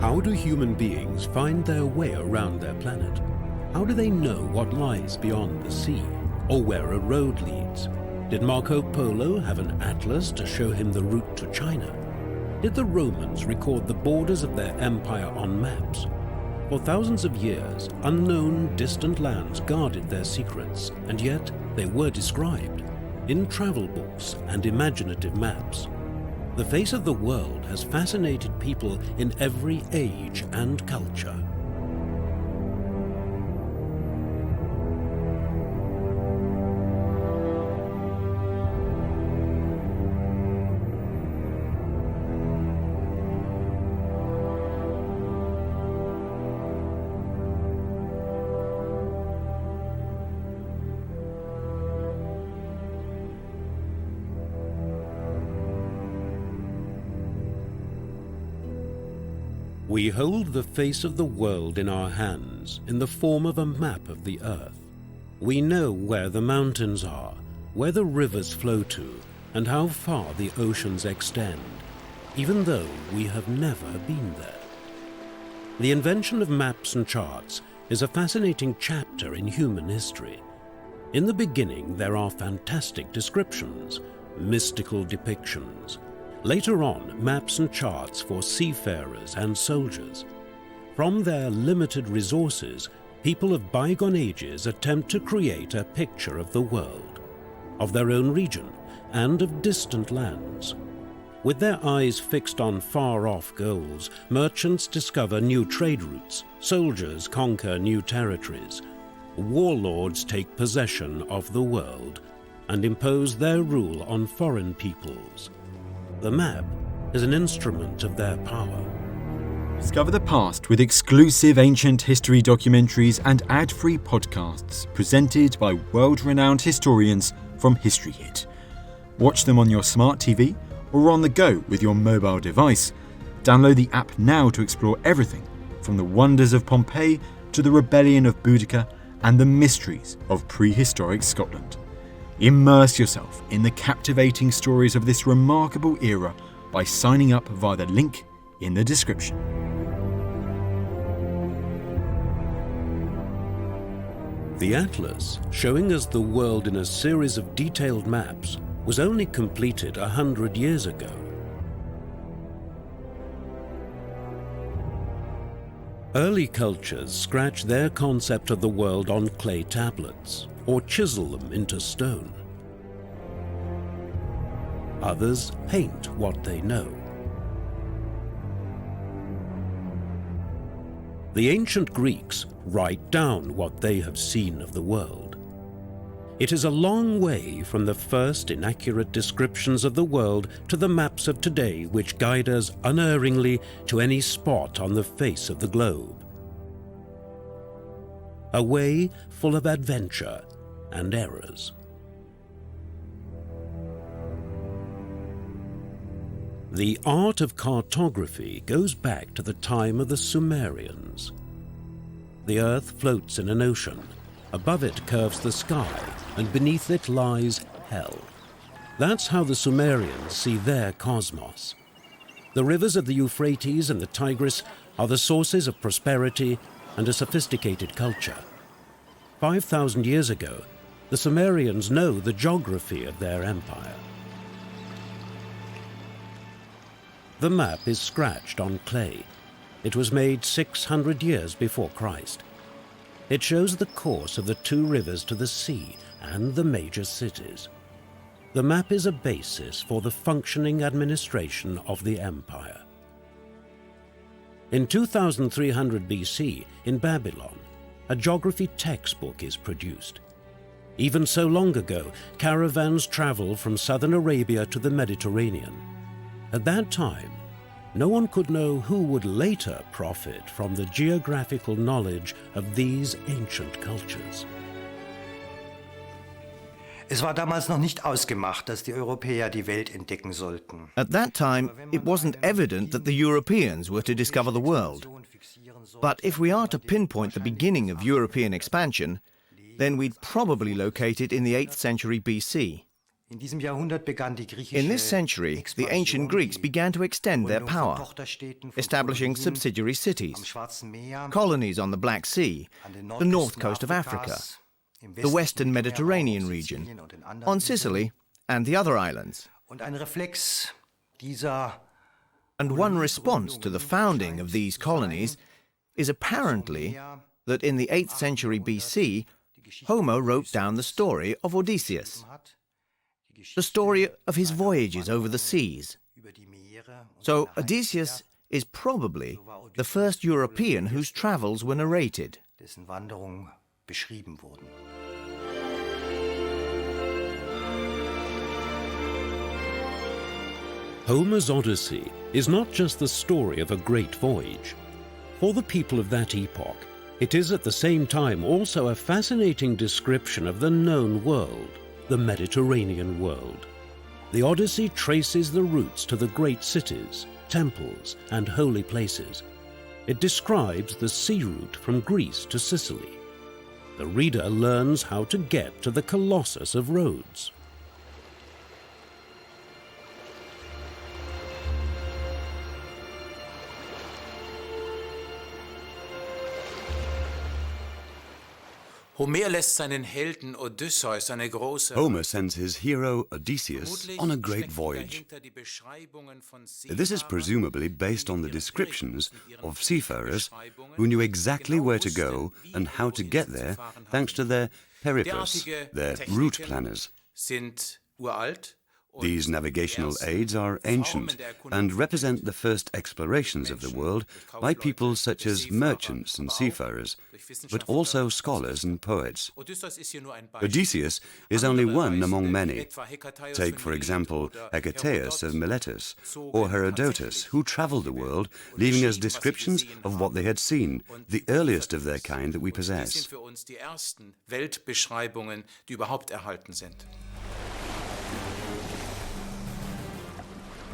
How do human beings find their way around their planet? How do they know what lies beyond the sea, or where a road leads? Did Marco Polo have an atlas to show him the route to China? Did the Romans record the borders of their empire on maps? For thousands of years, unknown, distant lands guarded their secrets, and yet they were described in travel books and imaginative maps. The face of the world has fascinated people in every age and culture. We hold the face of the world in our hands in the form of a map of the earth. We know where the mountains are, where the rivers flow to, and how far the oceans extend, even though we have never been there. The invention of maps and charts is a fascinating chapter in human history. In the beginning, there are fantastic descriptions, mystical depictions. Later on, maps and charts for seafarers and soldiers. From their limited resources, people of bygone ages attempt to create a picture of the world, of their own region, and of distant lands. With their eyes fixed on far-off goals, merchants discover new trade routes, soldiers conquer new territories, warlords take possession of the world and impose their rule on foreign peoples. The map is an instrument of their power. Discover the past with exclusive ancient history documentaries and ad-free podcasts presented by world-renowned historians from History Hit. Watch them on your smart TV or on the go with your mobile device. Download the app now to explore everything from the wonders of Pompeii to the rebellion of Boudica and the mysteries of prehistoric Scotland. Immerse yourself in the captivating stories of this remarkable era by signing up via the link in the description. The atlas, showing us the world in a series of detailed maps, was only completed 100 years ago. Early cultures scratch their concept of the world on clay tablets, or chisel them into stone. Others paint what they know. The ancient Greeks write down what they have seen of the world. It is a long way from the first inaccurate descriptions of the world to the maps of today which guide us unerringly to any spot on the face of the globe. A way full of adventure and errors. The art of cartography goes back to the time of the Sumerians. The earth floats in an ocean. Above it curves the sky, and beneath it lies hell. That's how the Sumerians see their cosmos. The rivers of the Euphrates and the Tigris are the sources of prosperity and a sophisticated culture. 5,000 years ago, the Sumerians know the geography of their empire. The map is scratched on clay. It was made 600 years before Christ. It shows the course of the two rivers to the sea and the major cities. The map is a basis for the functioning administration of the empire. In 2300 BC, in Babylon, a geography textbook is produced. Even so long ago, caravans traveled from southern Arabia to the Mediterranean. At that time, no one could know who would later profit from the geographical knowledge of these ancient cultures. Es war damals noch nicht ausgemacht, dass die Europäer die Welt entdecken sollten. At that time, it wasn't evident that the Europeans were to discover the world. But if we are to pinpoint the beginning of European expansion, then we'd probably locate it in the 8th century BC. In this century, the ancient Greeks began to extend their power, establishing subsidiary cities, colonies on the Black Sea, the north coast of Africa, the western Mediterranean region, on Sicily, and the other islands. And one response to the founding of these colonies is apparently that in the 8th century BC, Homer wrote down the story of Odysseus, the story of his voyages over the seas. So Odysseus is probably the first European whose travels were narrated. Homer's Odyssey is not just the story of a great voyage. For the people of that epoch, it is at the same time also a fascinating description of the known world, the Mediterranean world. The Odyssey traces the routes to the great cities, temples, and holy places. It describes the sea route from Greece to Sicily. The reader learns how to get to the Colossus of Rhodes. Homer sends his hero Odysseus on a great voyage. This is presumably based on the descriptions of seafarers who knew exactly where to go and how to get there thanks to their periplus, their route planners. These navigational aids are ancient and represent the first explorations of the world by peoples such as merchants and seafarers, but also scholars and poets. Odysseus is only one among many. Take, for example, Hecataeus of Miletus, or Herodotus, who traveled the world, leaving us descriptions of what they had seen, the earliest of their kind that we possess.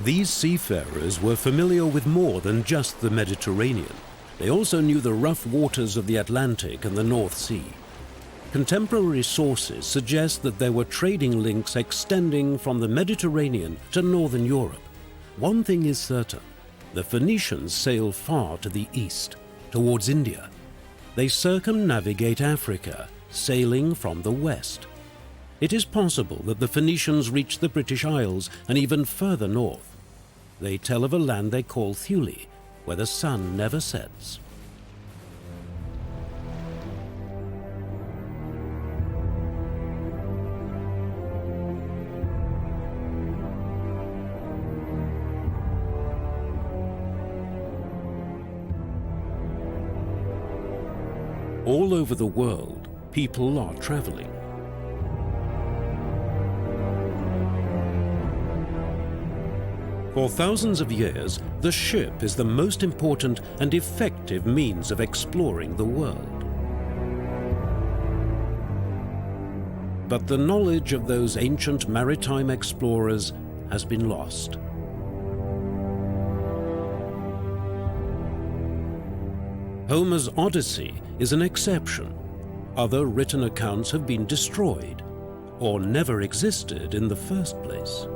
These seafarers were familiar with more than just the Mediterranean. They also knew the rough waters of the Atlantic and the North Sea. Contemporary sources suggest that there were trading links extending from the Mediterranean to northern Europe. One thing is certain: the Phoenicians sailed far to the east, towards India. They circumnavigate Africa, sailing from the west. It is possible that the Phoenicians reached the British Isles and even further north. They tell of a land they call Thule, where the sun never sets. All over the world, people are traveling. For thousands of years, the ship is the most important and effective means of exploring the world. But the knowledge of those ancient maritime explorers has been lost. Homer's Odyssey is an exception. Other written accounts have been destroyed or never existed in the first place.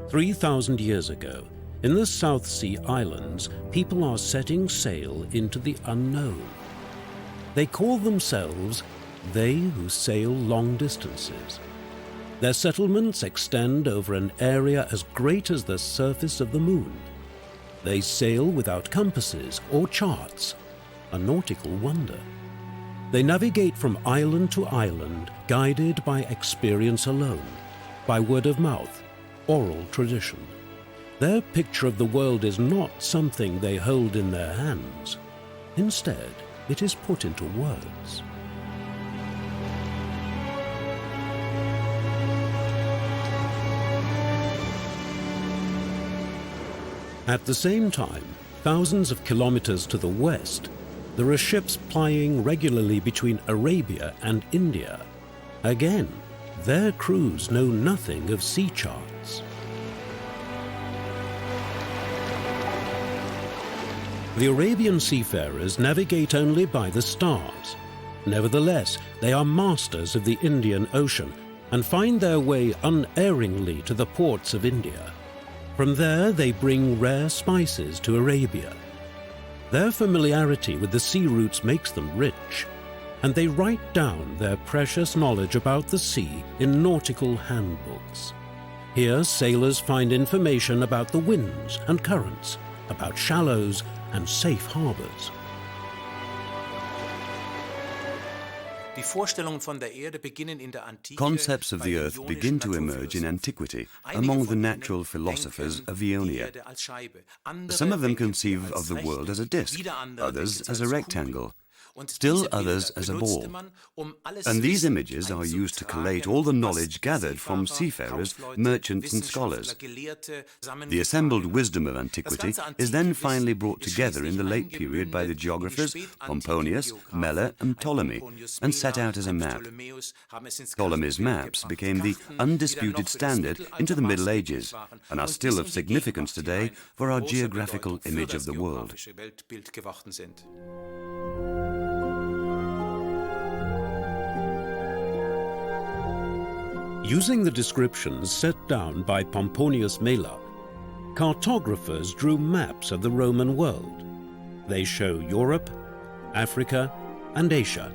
3,000 years ago, in the South Sea Islands, people are setting sail into the unknown. They call themselves they who sail long distances. Their settlements extend over an area as great as the surface of the moon. They sail without compasses or charts, a nautical wonder. They navigate from island to island, guided by experience alone, by word of mouth, oral tradition. Their picture of the world is not something they hold in their hands. Instead, it is put into words. At the same time, thousands of kilometers to the west, there are ships plying regularly between Arabia and India. Again, their crews know nothing of sea charts. The Arabian seafarers navigate only by the stars. Nevertheless, they are masters of the Indian Ocean and find their way unerringly to the ports of India. From there, they bring rare spices to Arabia. Their familiarity with the sea routes makes them rich, and they write down their precious knowledge about the sea in nautical handbooks. Here, sailors find information about the winds and currents, about shallows and safe harbors. Concepts of the earth begin to emerge in antiquity among the natural philosophers of Ionia. Some of them conceive of the world as a disk, others as a rectangle, still others as a ball. And these images are used to collate all the knowledge gathered from seafarers, merchants and scholars. The assembled wisdom of antiquity is then finally brought together in the late period by the geographers Pomponius, Mela and Ptolemy, and set out as a map. Ptolemy's maps became the undisputed standard into the Middle Ages and are still of significance today for our geographical image of the world. Using the descriptions set down by Pomponius Mela, cartographers drew maps of the Roman world. They show Europe, Africa, and Asia.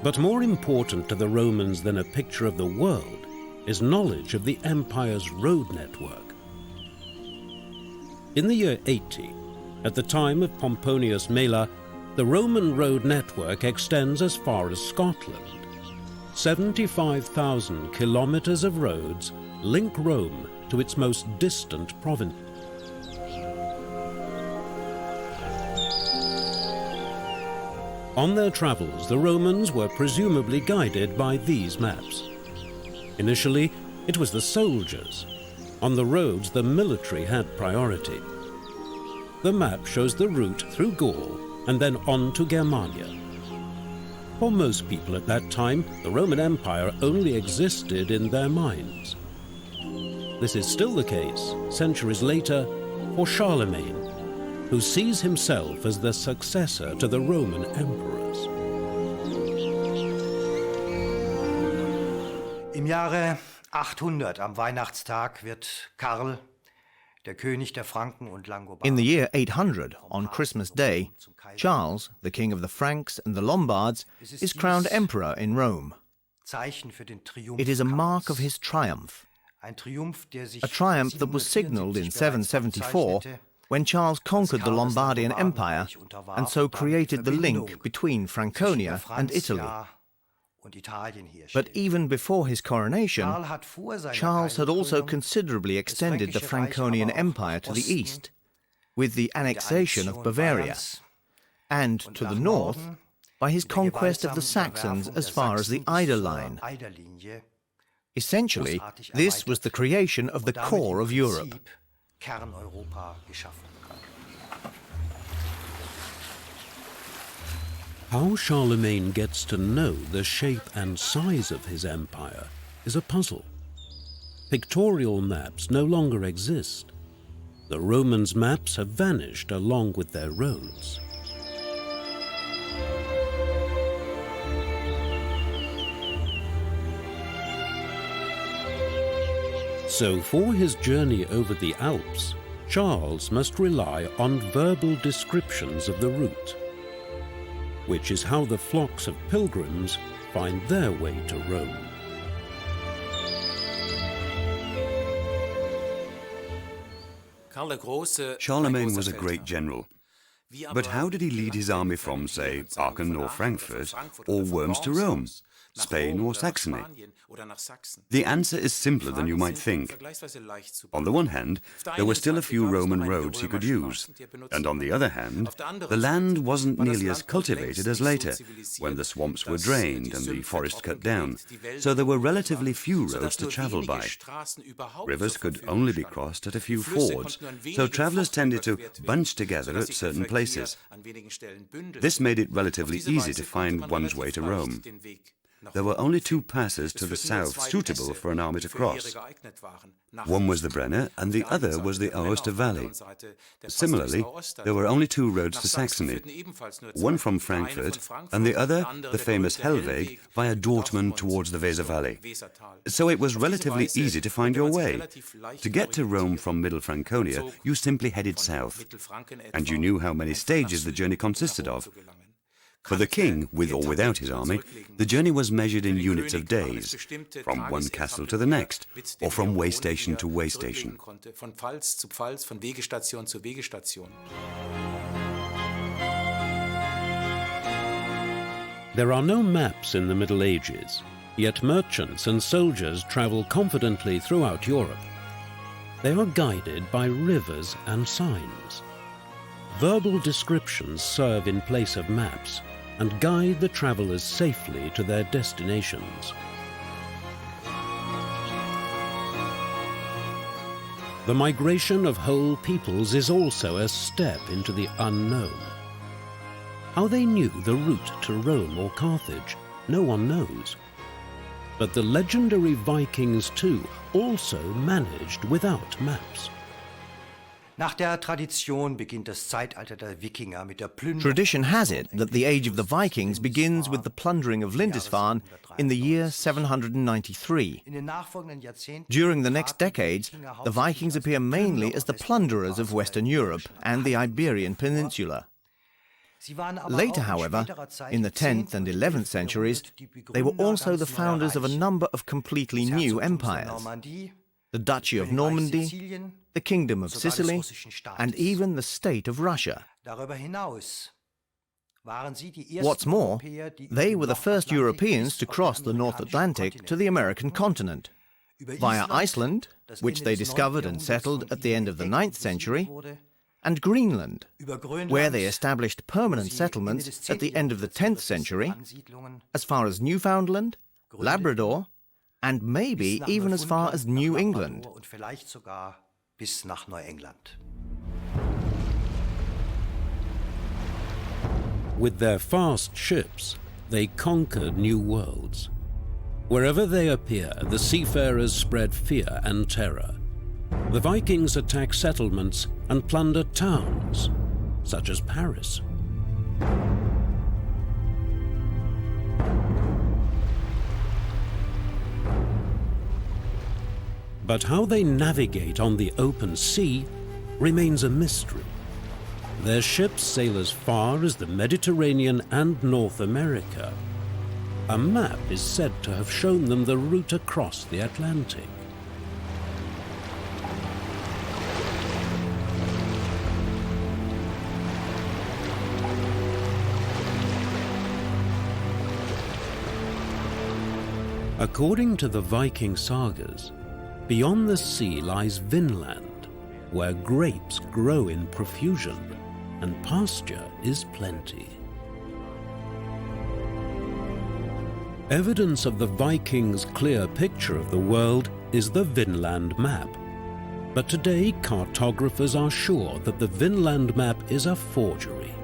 But more important to the Romans than a picture of the world is knowledge of the empire's road network. In the year 80, at the time of Pomponius Mela, the Roman road network extends as far as Scotland. 75,000 kilometers of roads link Rome to its most distant province. On their travels, the Romans were presumably guided by these maps. Initially, it was the soldiers. On the roads, the military had priority. The map shows the route through Gaul and then on to Germania. For most people at that time, the Roman Empire only existed in their minds. This is still the case, centuries later, for Charlemagne, who sees himself as the successor to the Roman emperors. Im Jahre 800, am Weihnachtstag, wird Karl, der König der Franken und Langobarden. In the year 800, on Christmas Day, Charles, the king of the Franks and the Lombards, is crowned emperor in Rome. It is a mark of his triumph, a triumph that was signalled in 774 when Charles conquered the Lombardian Empire and so created the link between Franconia and Italy. But even before his coronation, Charles had also considerably extended the Franconian Empire to the east, with the annexation of Bavaria, and to the north by his conquest of the Saxons as far as the Eider line. Essentially, this was the creation of the core of Europe. How Charlemagne gets to know the shape and size of his empire is a puzzle. Pictorial maps no longer exist. The Romans' maps have vanished along with their roads. So for his journey over the Alps, Charles must rely on verbal descriptions of the route, which is how the flocks of pilgrims find their way to Rome. Charlemagne was a great general. But how did he lead his army from, say, Aachen or Frankfurt, or Worms to Rome, Spain or Saxony? The answer is simpler than you might think. On the one hand, there were still a few Roman roads he could use, and on the other hand, the land wasn't nearly as cultivated as later, when the swamps were drained and the forest cut down, so there were relatively few roads to travel by. Rivers could only be crossed at a few fords, so travellers tended to bunch together at certain places. This made it relatively easy to find one's way to Rome. there were only two passes to the south suitable for an army to cross. One was the Brenner and the other was the Aosta Valley. Similarly, there were only two roads to Saxony, one from Frankfurt and the other, the famous Hellweg, via Dortmund towards the Weser Valley. So it was relatively easy to find your way. To get to Rome from Middle Franconia, you simply headed south, and you knew how many stages the journey consisted of. For the king, with or without his army, the journey was measured in units of days, from one castle to the next, or from way station to way station. There are no maps in the Middle Ages, yet merchants and soldiers travel confidently throughout Europe. They are guided by rivers and signs. Verbal descriptions serve in place of maps and guide the travelers safely to their destinations. The migration of whole peoples is also a step into the unknown. How they knew the route to Rome or Carthage, no one knows. But the legendary Vikings too also managed without maps. Nach der Tradition beginnt das Zeitalter der Wikinger mit der Plünderung. Tradition has it that the age of the Vikings begins with the plundering of Lindisfarne in the year 793. In den nachfolgenden Jahrzehnten During the next decades, the Vikings appear mainly as the plunderers of Western Europe and the Iberian Peninsula. Later, however, in the 10th and 11th centuries, they were also the founders of a number of completely new empires: the Duchy of Normandy, the Kingdom of Sicily, and even the State of Russia. What's more, they were the first Europeans to cross the North Atlantic to the American continent, via Iceland, which they discovered and settled at the end of the 9th century, and Greenland, where they established permanent settlements at the end of the 10th century, as far as Newfoundland, Labrador, and maybe even as far as New England. With their fast ships, they conquered new worlds. Wherever they appear, the seafarers spread fear and terror. The Vikings attack settlements and plunder towns, such as Paris. But how they navigate on the open sea remains a mystery. Their ships sail as far as the Mediterranean and North America. A map is said to have shown them the route across the Atlantic. According to the Viking sagas, beyond the sea lies Vinland, where grapes grow in profusion and pasture is plenty. Evidence of the Vikings' clear picture of the world is the Vinland map. But today, cartographers are sure that the Vinland map is a forgery.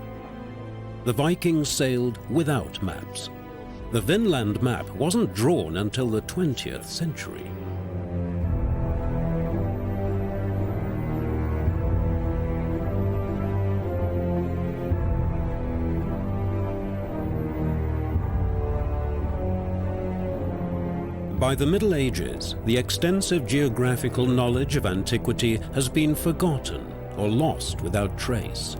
The Vikings sailed without maps. The Vinland map wasn't drawn until the 20th century. By the Middle Ages, the extensive geographical knowledge of antiquity has been forgotten or lost without trace.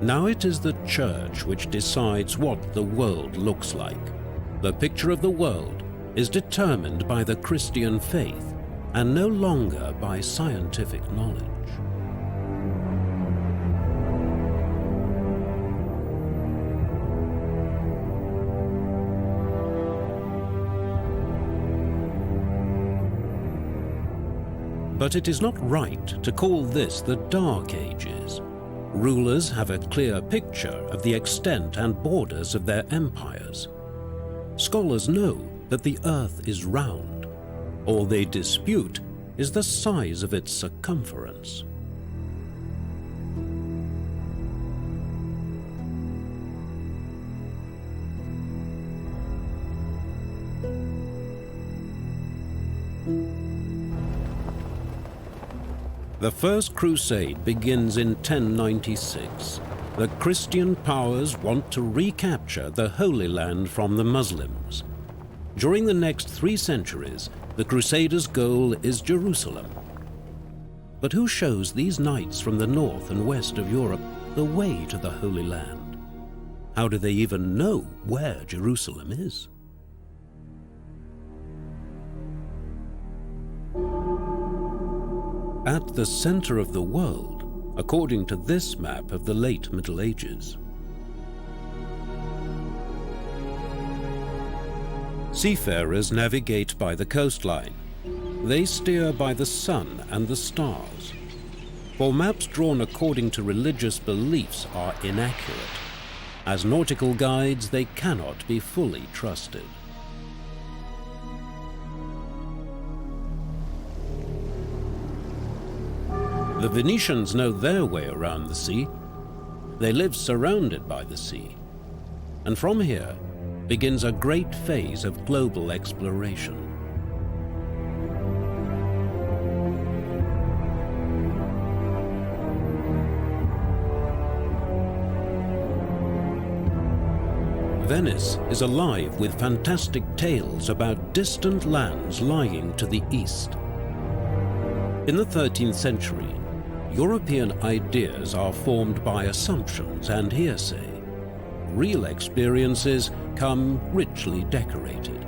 Now it is the Church which decides what the world looks like. The picture of the world is determined by the Christian faith and no longer by scientific knowledge. But it is not right to call this the Dark Ages. Rulers have a clear picture of the extent and borders of their empires. Scholars know that the Earth is round. All they dispute is the size of its circumference. The First Crusade begins in 1096. The Christian powers want to recapture the Holy Land from the Muslims. During the next 3 centuries, the Crusaders' goal is Jerusalem. But who shows these knights from the north and west of Europe the way to the Holy Land? How do they even know where Jerusalem is? At the center of the world, according to this map of the late Middle Ages. Seafarers navigate by the coastline. They steer by the sun and the stars. For maps drawn according to religious beliefs are inaccurate. As nautical guides, they cannot be fully trusted. The Venetians know their way around the sea. They live surrounded by the sea. And from here begins a great phase of global exploration. Venice is alive with fantastic tales about distant lands lying to the east. In the 13th century, European ideas are formed by assumptions and hearsay. Real experiences come richly decorated.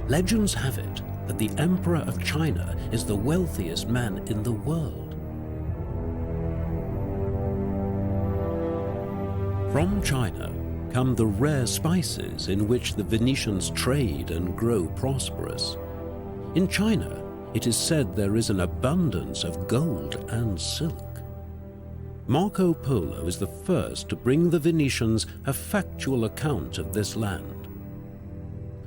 Legends have it that the Emperor of China is the wealthiest man in the world. From China come the rare spices in which the Venetians trade and grow prosperous. In China, it is said there is an abundance of gold and silk. Marco Polo is the first to bring the Venetians a factual account of this land.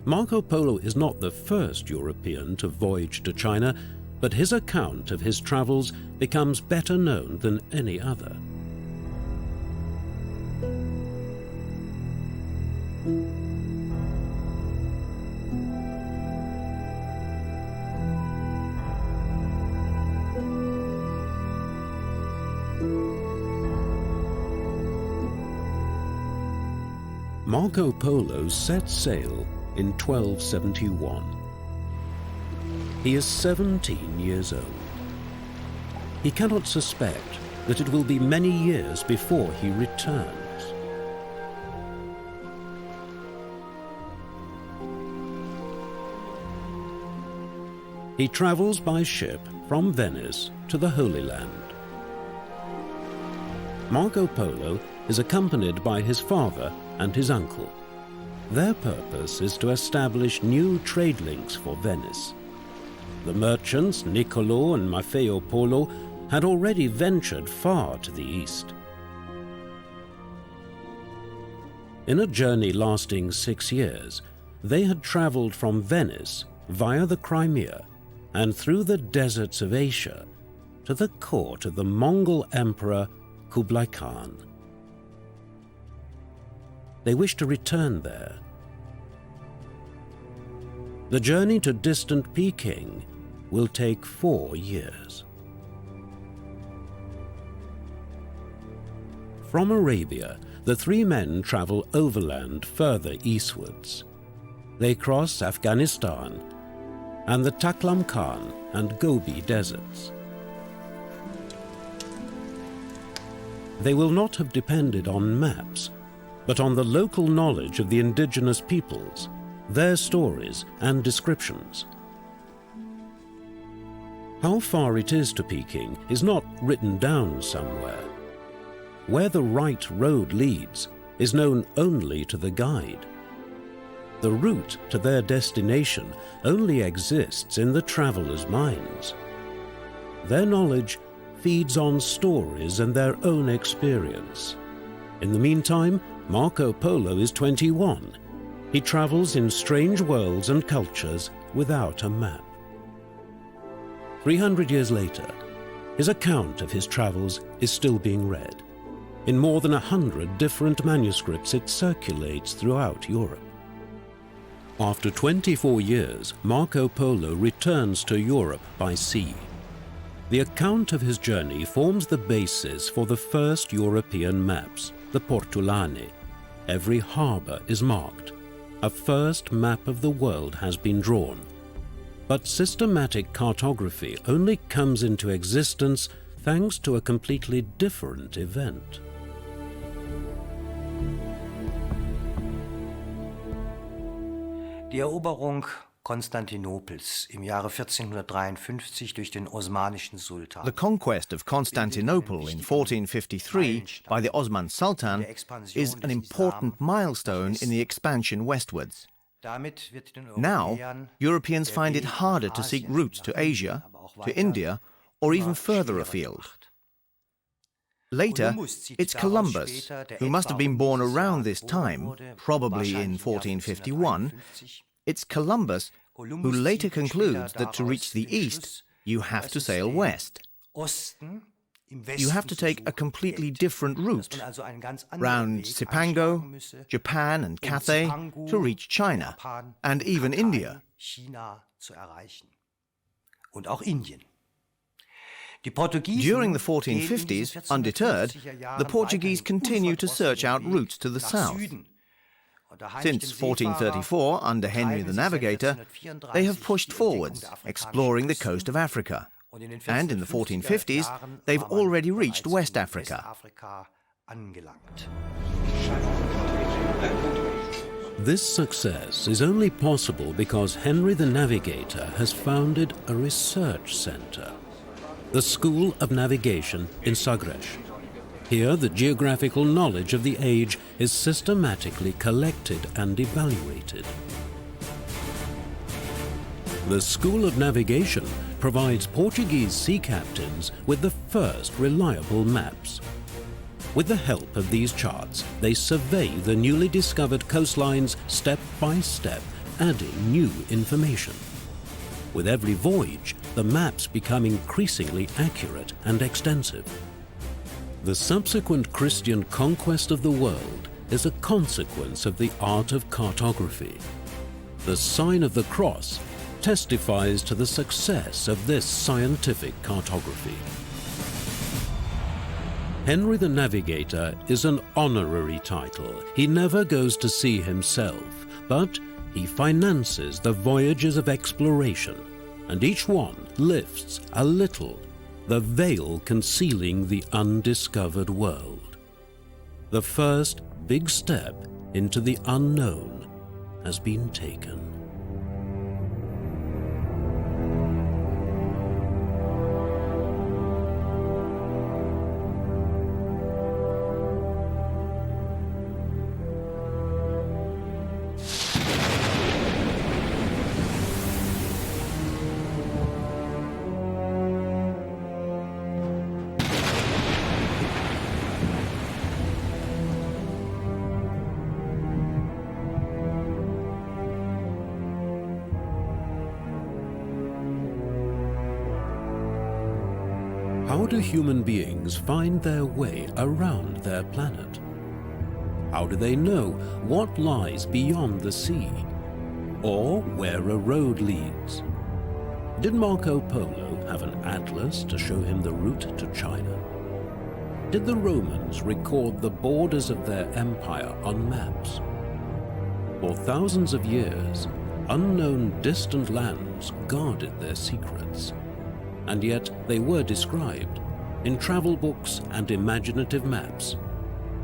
Marco Polo is not the first European to voyage to China, but his account of his travels becomes better known than any other. Marco Polo set sail in 1271. He is 17 years old. He cannot suspect that it will be many years before he returns. He travels by ship from Venice to the Holy Land. Marco Polo is accompanied by his father and his uncle. Their purpose is to establish new trade links for Venice. The merchants Niccolo and Maffeo Polo had already ventured far to the east. In a journey lasting 6 years, they had traveled from Venice via the Crimea and through the deserts of Asia to the court of the Mongol Emperor Kublai Khan. They wish to return there. The journey to distant Peking will take 4 years. From Arabia, the 3 men travel overland further eastwards. They cross Afghanistan and the Taklamakan and Gobi deserts. They will not have depended on maps, but on the local knowledge of the indigenous peoples, their stories and descriptions. How far it is to Peking is not written down somewhere. Where the right road leads is known only to the guide. The route to their destination only exists in the travelers' minds. Their knowledge feeds on stories and their own experience. In the meantime, Marco Polo is 21. He travels in strange worlds and cultures without a map. 300 years later, his account of his travels is still being read. In more than 100 different manuscripts, it circulates throughout Europe. After 24 years, Marco Polo returns to Europe by sea. The account of his journey forms the basis for the first European maps, the Portulane. Every harbour is marked. A first map of the world has been drawn. But systematic cartography only comes into existence thanks to a completely different event. Die Eroberung Konstantinopels im Jahre 1453 durch den osmanischen Sultan. The conquest of Constantinople in 1453 by the Osman Sultan is an important milestone in the expansion westwards. Now, Europeans find it harder to seek routes to Asia, to India, or even further afield. Later, it's Columbus, who must have been born around this time, probably in 1451, it's Columbus who later concludes that to reach the east, you have to sail west. You have to take a completely different route, round Cipango, Japan and Cathay, to reach China, and even India. During the 1450s, undeterred, the Portuguese continue to search out routes to the south. Since 1434, under Henry the Navigator, they have pushed forwards, exploring the coast of Africa. And in the 1450s, they've already reached West Africa. This success is only possible because Henry the Navigator has founded a research centre, the School of Navigation in Sagres. Here, the geographical knowledge of the age is systematically collected and evaluated. The School of Navigation provides Portuguese sea captains with the first reliable maps. With the help of these charts, they survey the newly discovered coastlines step by step, adding new information. With every voyage, the maps become increasingly accurate and extensive. The subsequent Christian conquest of the world is a consequence of the art of cartography. The sign of the cross testifies to the success of this scientific cartography. Henry the Navigator is an honorary title. He never goes to sea himself, but he finances the voyages of exploration, and each one lifts a little the veil concealing the undiscovered world. The first big step into the unknown has been taken. How do human beings find their way around their planet? How do they know what lies beyond the sea, or where a road leads? Did Marco Polo have an atlas to show him the route to China? Did the Romans record the borders of their empire on maps? For thousands of years, unknown distant lands guarded their secrets. And yet they were described in travel books and imaginative maps.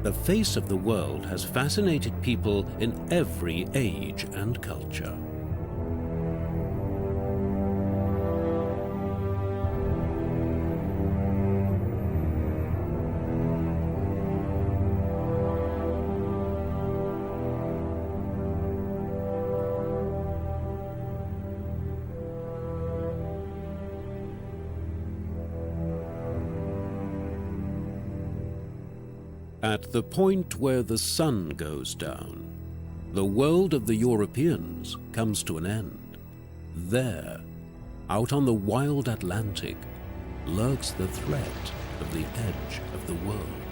The face of the world has fascinated people in every age and culture. At the point where the sun goes down, the world of the Europeans comes to an end. There, out on the wild Atlantic, lurks the threat of the edge of the world.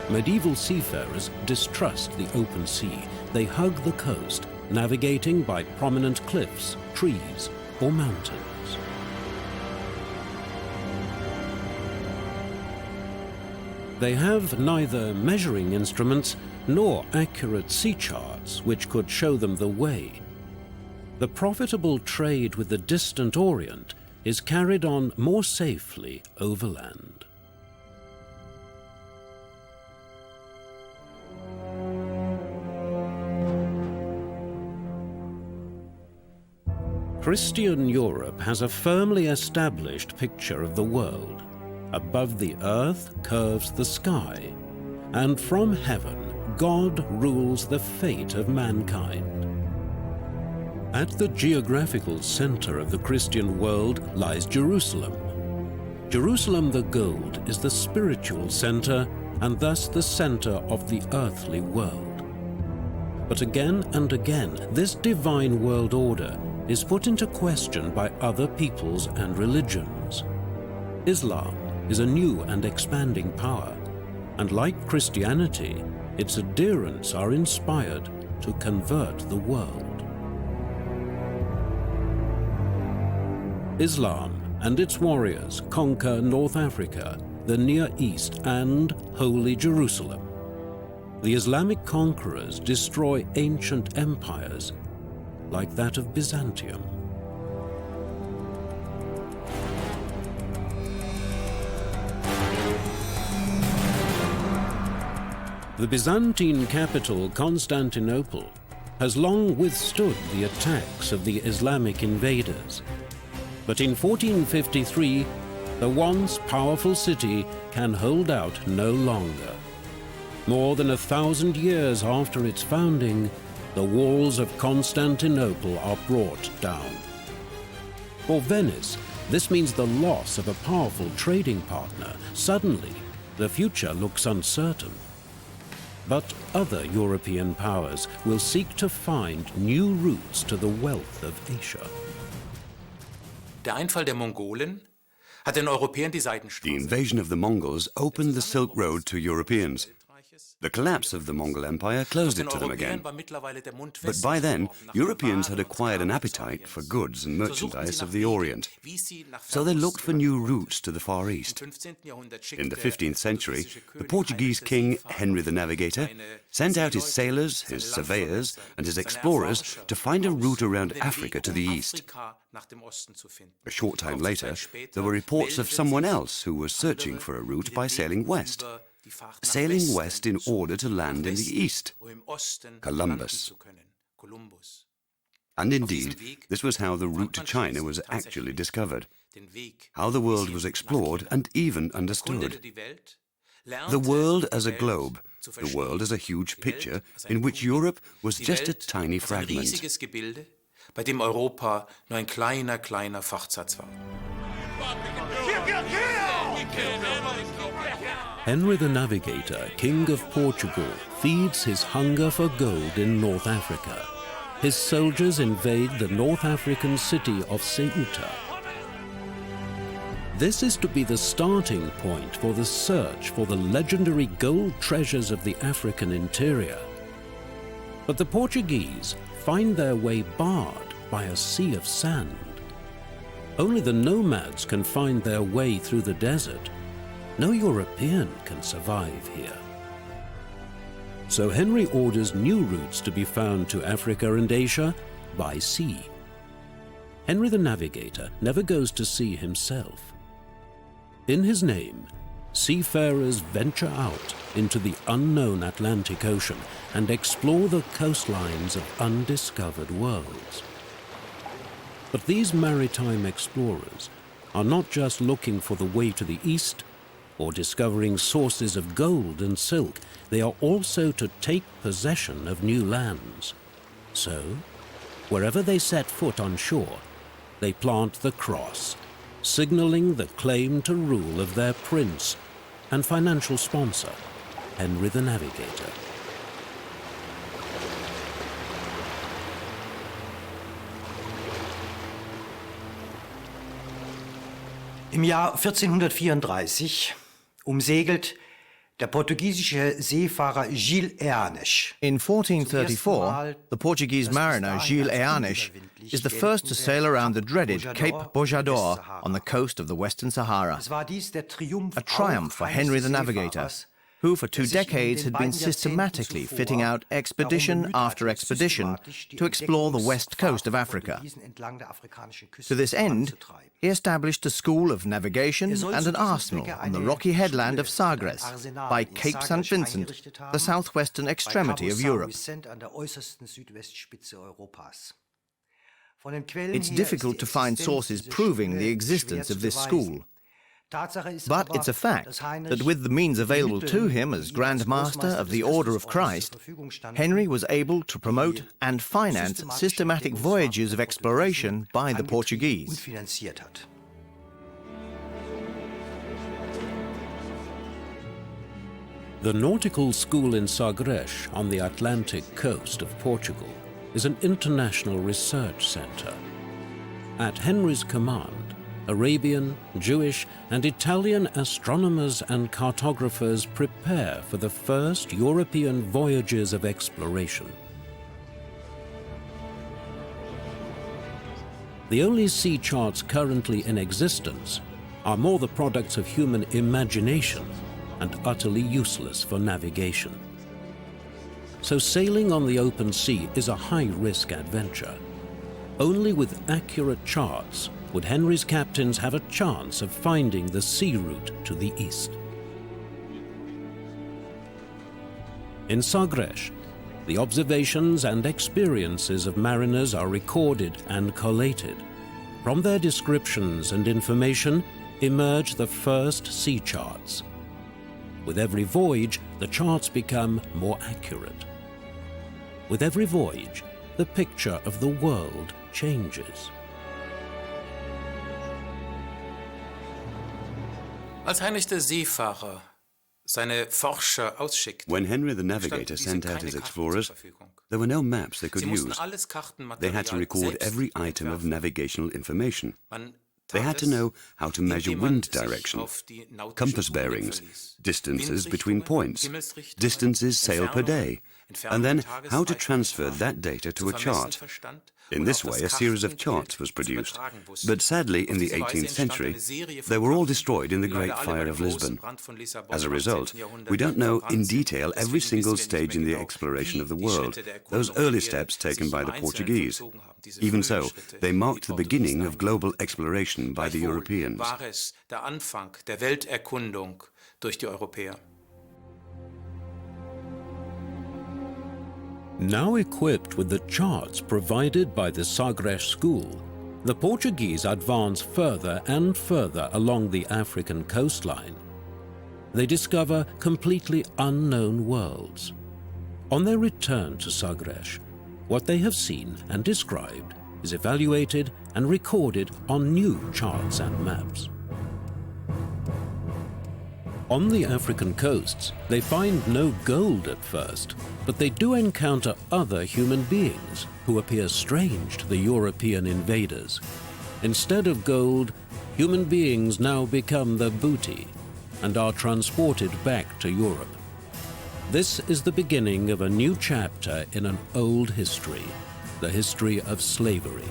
Medieval seafarers distrust the open sea they hug the coast, navigating by prominent cliffs, trees, or mountains. They have neither measuring instruments nor accurate sea charts which could show them the way. The profitable trade with the distant Orient is carried on more safely overland. Christian Europe has a firmly established picture of the world. Above the earth curves the sky, and from heaven God rules the fate of mankind. At the geographical center of the Christian world lies Jerusalem. Jerusalem the Gold is the spiritual center and thus the center of the earthly world. But again and again, this divine world order is put into question by other peoples and religions. Islam is a new and expanding power, and like Christianity, its adherents are inspired to convert the world. Islam and its warriors conquer North Africa, the Near East, and Holy Jerusalem. The Islamic conquerors destroy ancient empires, like that of Byzantium. The Byzantine capital, Constantinople, has long withstood the attacks of the Islamic invaders. But in 1453, the once powerful city can hold out no longer. More than 1,000 years after its founding, the walls of Constantinople are brought down. For Venice, this means the loss of a powerful trading partner. Suddenly, the future looks uncertain. But other European powers will seek to find new routes to the wealth of Asia. Der Einfall der Mongolen hat den Europäern die The Seidenstraße. invasion of the Mongols opened the Silk Road to Europeans. The collapse of the Mongol Empire closed it to them again. But by then, Europeans had acquired an appetite for goods and merchandise of the Orient. So they looked for new routes to the Far East. In the 15th century, the Portuguese king Henry the Navigator sent out his sailors, his surveyors, and his explorers to find a route around Africa to the east. A short time later, there were reports of someone else who was searching for a route by sailing west. Sailing west in order to land in the east, Columbus. And indeed, this was how the route to China was actually discovered, how the world was explored and even understood. The world as a globe, the world as a huge picture in which Europe was just a tiny fragment. Bei dem Europa nur ein kleiner Fortsatz war. Henry the Navigator, King of Portugal, feeds his hunger for gold in North Africa. His soldiers invade the North African city of Ceuta. This is to be the starting point for the search for the legendary gold treasures of the African interior. But the Portuguese find their way barred by a sea of sand. Only the nomads can find their way through the desert. No European can survive here. So Henry orders new routes to be found to Africa and Asia by sea. Henry the Navigator never goes to sea himself. In his name, seafarers venture out into the unknown Atlantic Ocean and explore the coastlines of undiscovered worlds. But these maritime explorers are not just looking for the way to the east or discovering sources of gold and silk. They are also to take possession of new lands. So, wherever they set foot on shore, they plant the cross, signaling the claim to rule of their prince and financial sponsor, Henry the Navigator. Im Jahr 1434 umsegelt Der portugiesische Seefahrer Gilles Eanes. In 1434, the Portuguese mariner Gilles Eanes is the first to sail around the dreaded Cape Bojador on the coast of the Western Sahara. A triumph for Henry the Navigator, who for 2 decades had been systematically fitting out expedition after expedition to explore the west coast of Africa. To this end, he established a school of navigation and an arsenal on the rocky headland of Sagres by Cape St. Vincent, the southwestern extremity of Europe. It's difficult to find sources proving the existence of this school. But it's a fact that with the means available to him as Grand Master of the Order of Christ, Henry was able to promote and finance systematic voyages of exploration by the Portuguese. The nautical school in Sagres on the Atlantic coast of Portugal is an international research center. At Henry's command, Arabian, Jewish, and Italian astronomers and cartographers prepare for the first European voyages of exploration. The only sea charts currently in existence are more the products of human imagination and utterly useless for navigation. So sailing on the open sea is a high-risk adventure. Only with accurate charts would Henry's captains have a chance of finding the sea route to the east. In Sagres, the observations and experiences of mariners are recorded and collated. From their descriptions and information emerge the first sea charts. With every voyage, the charts become more accurate. With every voyage, the picture of the world changes. Als Heinrich der Seefahrer seine Forscher ausschickte, When Henry the Navigator sent out his explorers, there were no maps they could use. They had to record every item of navigational information. They had to know how to measure wind direction, compass bearings, distances between points, distances sailed per day, and then how to transfer that data to a chart. In this way, a series of charts was produced, but sadly in the 18th century, they were all destroyed in the Great Fire of Lisbon. As a result, we don't know in detail every single stage in the exploration of the world, those early steps taken by the Portuguese. Even so, they marked the beginning of global exploration by the Europeans. Now equipped with the charts provided by the Sagres school, the Portuguese advance further and further along the African coastline. They discover completely unknown worlds. On their return to Sagres, what they have seen and described is evaluated and recorded on new charts and maps. On the African coasts, they find no gold at first, but they do encounter other human beings who appear strange to the European invaders. Instead of gold, human beings now become the booty and are transported back to Europe. This is the beginning of a new chapter in an old history, the history of slavery.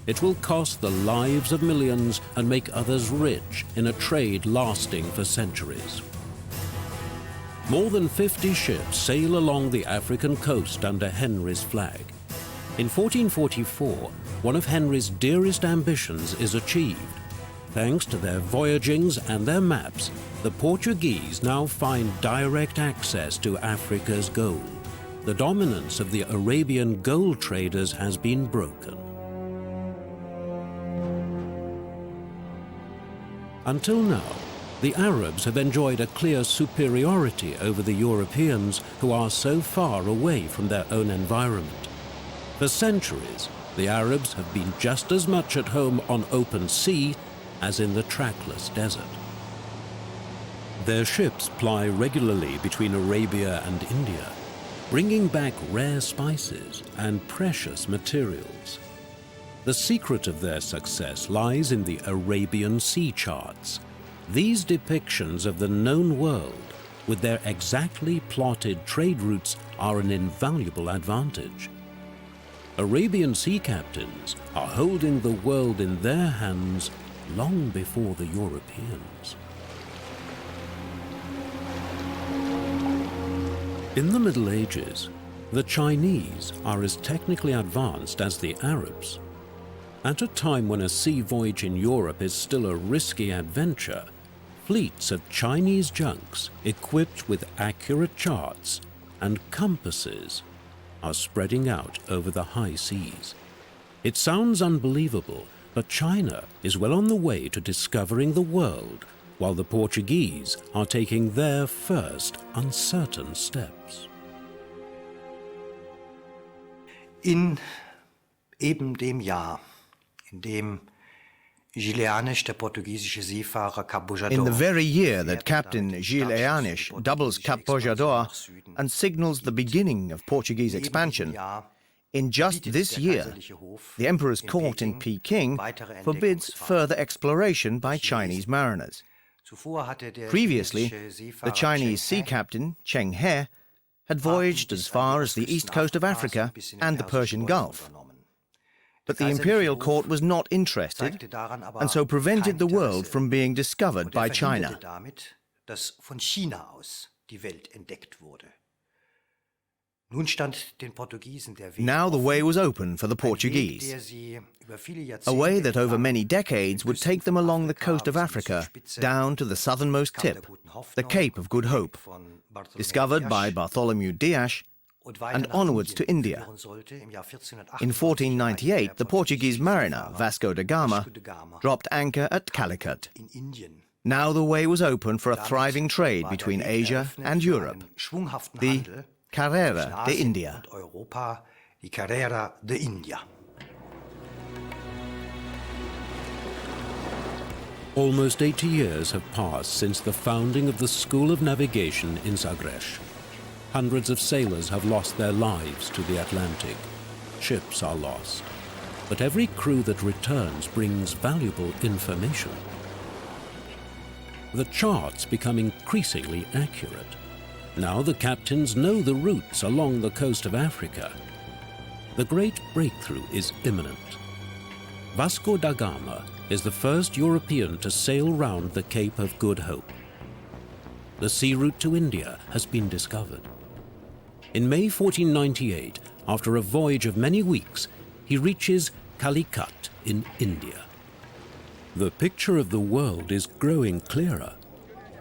It will cost the lives of millions and make others rich in a trade lasting for centuries. More than 50 ships sail along the African coast under Henry's flag. In 1444, one of Henry's dearest ambitions is achieved. Thanks to their voyagings and their maps, the Portuguese now find direct access to Africa's gold. The dominance of the Arabian gold traders has been broken. Until now, the Arabs have enjoyed a clear superiority over the Europeans who are so far away from their own environment. For centuries, the Arabs have been just as much at home on open sea as in the trackless desert. Their ships ply regularly between Arabia and India, bringing back rare spices and precious materials. The secret of their success lies in the Arabian sea charts. These depictions of the known world with their exactly plotted trade routes, are an invaluable advantage. Arabian sea captains are holding the world in their hands long before the Europeans. In the Middle Ages, the Chinese are as technically advanced as the Arabs. At a time when a sea voyage in Europe is still a risky adventure, fleets of Chinese junks equipped with accurate charts and compasses are spreading out over the high seas. It sounds unbelievable, but China is well on the way to discovering the world, while the Portuguese are taking their first uncertain steps. In eben dem Jahr, in dem Gilles, der portugiesische Seefahrer, Cap Bojador, In the very year that Captain Gilles Eanes doubles Cap Bojador and signals the beginning of Portuguese expansion, in just this year, the Emperor's court in Peking forbids further exploration by Chinese mariners. Previously, the Chinese sea captain, Cheng He, had voyaged as far as the east coast of Africa and the Persian Gulf. But the imperial court was not interested, and so prevented the world from being discovered by China. Now the way was open for the Portuguese, a way that over many decades would take them along the coast of Africa down to the southernmost tip, the Cape of Good Hope, discovered by Bartholomew Dias, and onwards to India. In 1498, the Portuguese mariner Vasco da Gama dropped anchor at Calicut. Now the way was open for a thriving trade between Asia and Europe, the Carrera de India. Almost 80 years have passed since the founding of the School of Navigation in Sagres. Hundreds of sailors have lost their lives to the Atlantic. Ships are lost. But every crew that returns brings valuable information. The charts become increasingly accurate. Now the captains know the routes along the coast of Africa. The great breakthrough is imminent. Vasco da Gama is the first European to sail round the Cape of Good Hope. The sea route to India has been discovered. In May 1498, after a voyage of many weeks, he reaches Calicut in India. The picture of the world is growing clearer.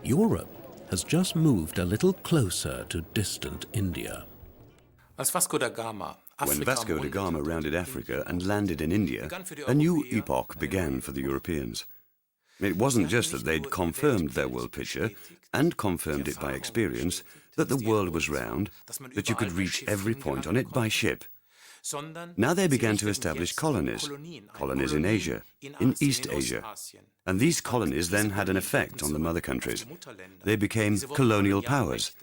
Europe has just moved a little closer to distant India. When Vasco da Gama rounded Africa and landed in India, a new epoch began for the Europeans. It wasn't just that they'd confirmed their world picture, and confirmed it by experience, that the world was round, that you could reach every point on it by ship. Now they began to establish colonies in Asia, in East Asia. And these colonies then had an effect on the mother countries. They became colonial powers.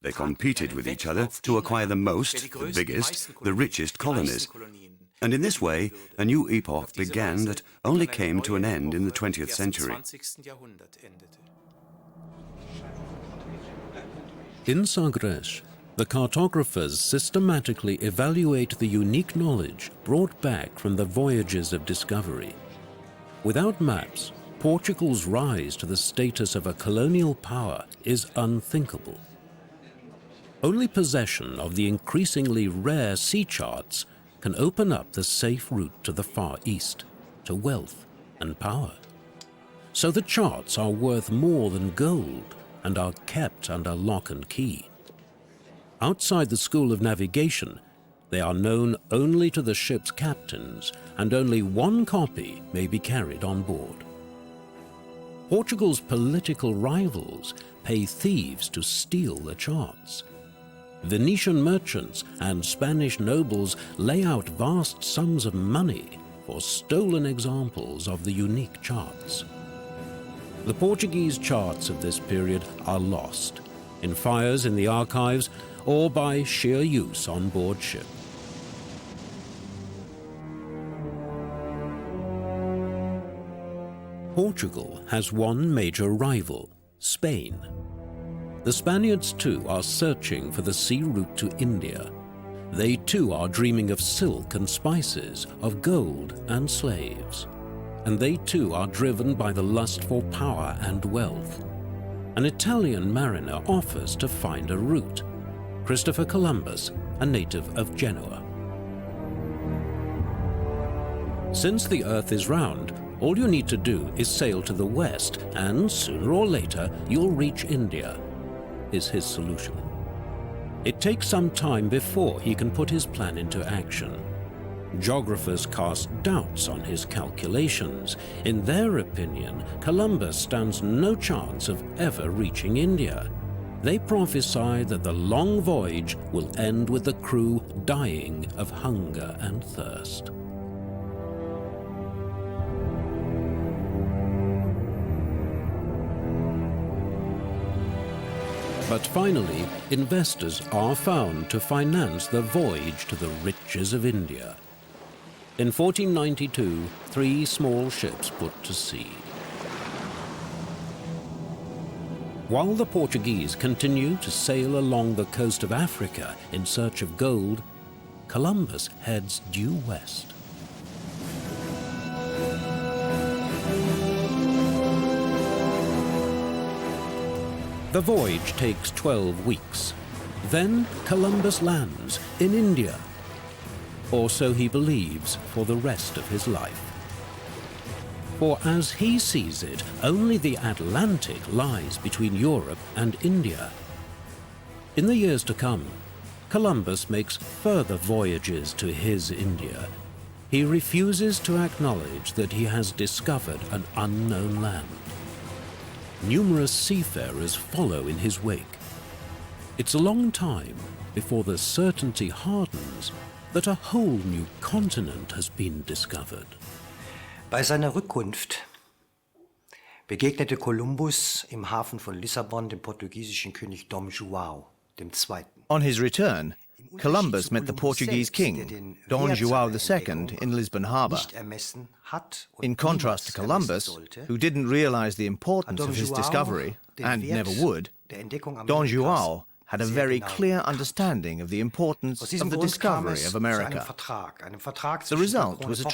They competed with each other to acquire the most, the biggest, the richest colonies. And in this way, a new epoch began that only came to an end in the 20th century. In Sagres, the cartographers systematically evaluate the unique knowledge brought back from the voyages of discovery. Without maps, Portugal's rise to the status of a colonial power is unthinkable. Only possession of the increasingly rare sea charts can open up the safe route to the Far East, to wealth and power. So the charts are worth more than gold and are kept under lock and key. Outside the School of Navigation, they are known only to the ship's captains, and only one copy may be carried on board. Portugal's political rivals pay thieves to steal the charts. Venetian merchants and Spanish nobles lay out vast sums of money for stolen examples of the unique charts. The Portuguese charts of this period are lost, in fires in the archives or by sheer use on board ship. Portugal has one major rival, Spain. The Spaniards too are searching for the sea route to India. They too are dreaming of silk and spices, of gold and slaves. And they too are driven by the lust for power and wealth. An Italian mariner offers to find a route. Christopher Columbus, a native of Genoa. Since the Earth is round, all you need to do is sail to the west, and sooner or later you'll reach India, is his solution. It takes some time before he can put his plan into action. Geographers cast doubts on his calculations. In their opinion, Columbus stands no chance of ever reaching India. They prophesy that the long voyage will end with the crew dying of hunger and thirst. But finally, investors are found to finance the voyage to the riches of India. In 1492, 3 small ships put to sea. While the Portuguese continue to sail along the coast of Africa in search of gold, Columbus heads due west. The voyage takes 12 weeks. Then Columbus lands in India, or so he believes for the rest of his life. For as he sees it, only the Atlantic lies between Europe and India. In the years to come, Columbus makes further voyages to his India. He refuses to acknowledge that he has discovered an unknown land. Numerous seafarers follow in his wake. It's a long time before the certainty hardens that a whole new continent has been discovered. Bei seiner Rückkunft begegnete Kolumbus im Hafen von Lissabon dem portugiesischen König Dom João II. On his return, Columbus met the Portuguese king, Dom João II, in Lisbon Harbour. In contrast to Columbus, who didn't realize the importance of his discovery, and never would, Dom João had a very clear understanding of the importance of the discovery of America. The result was a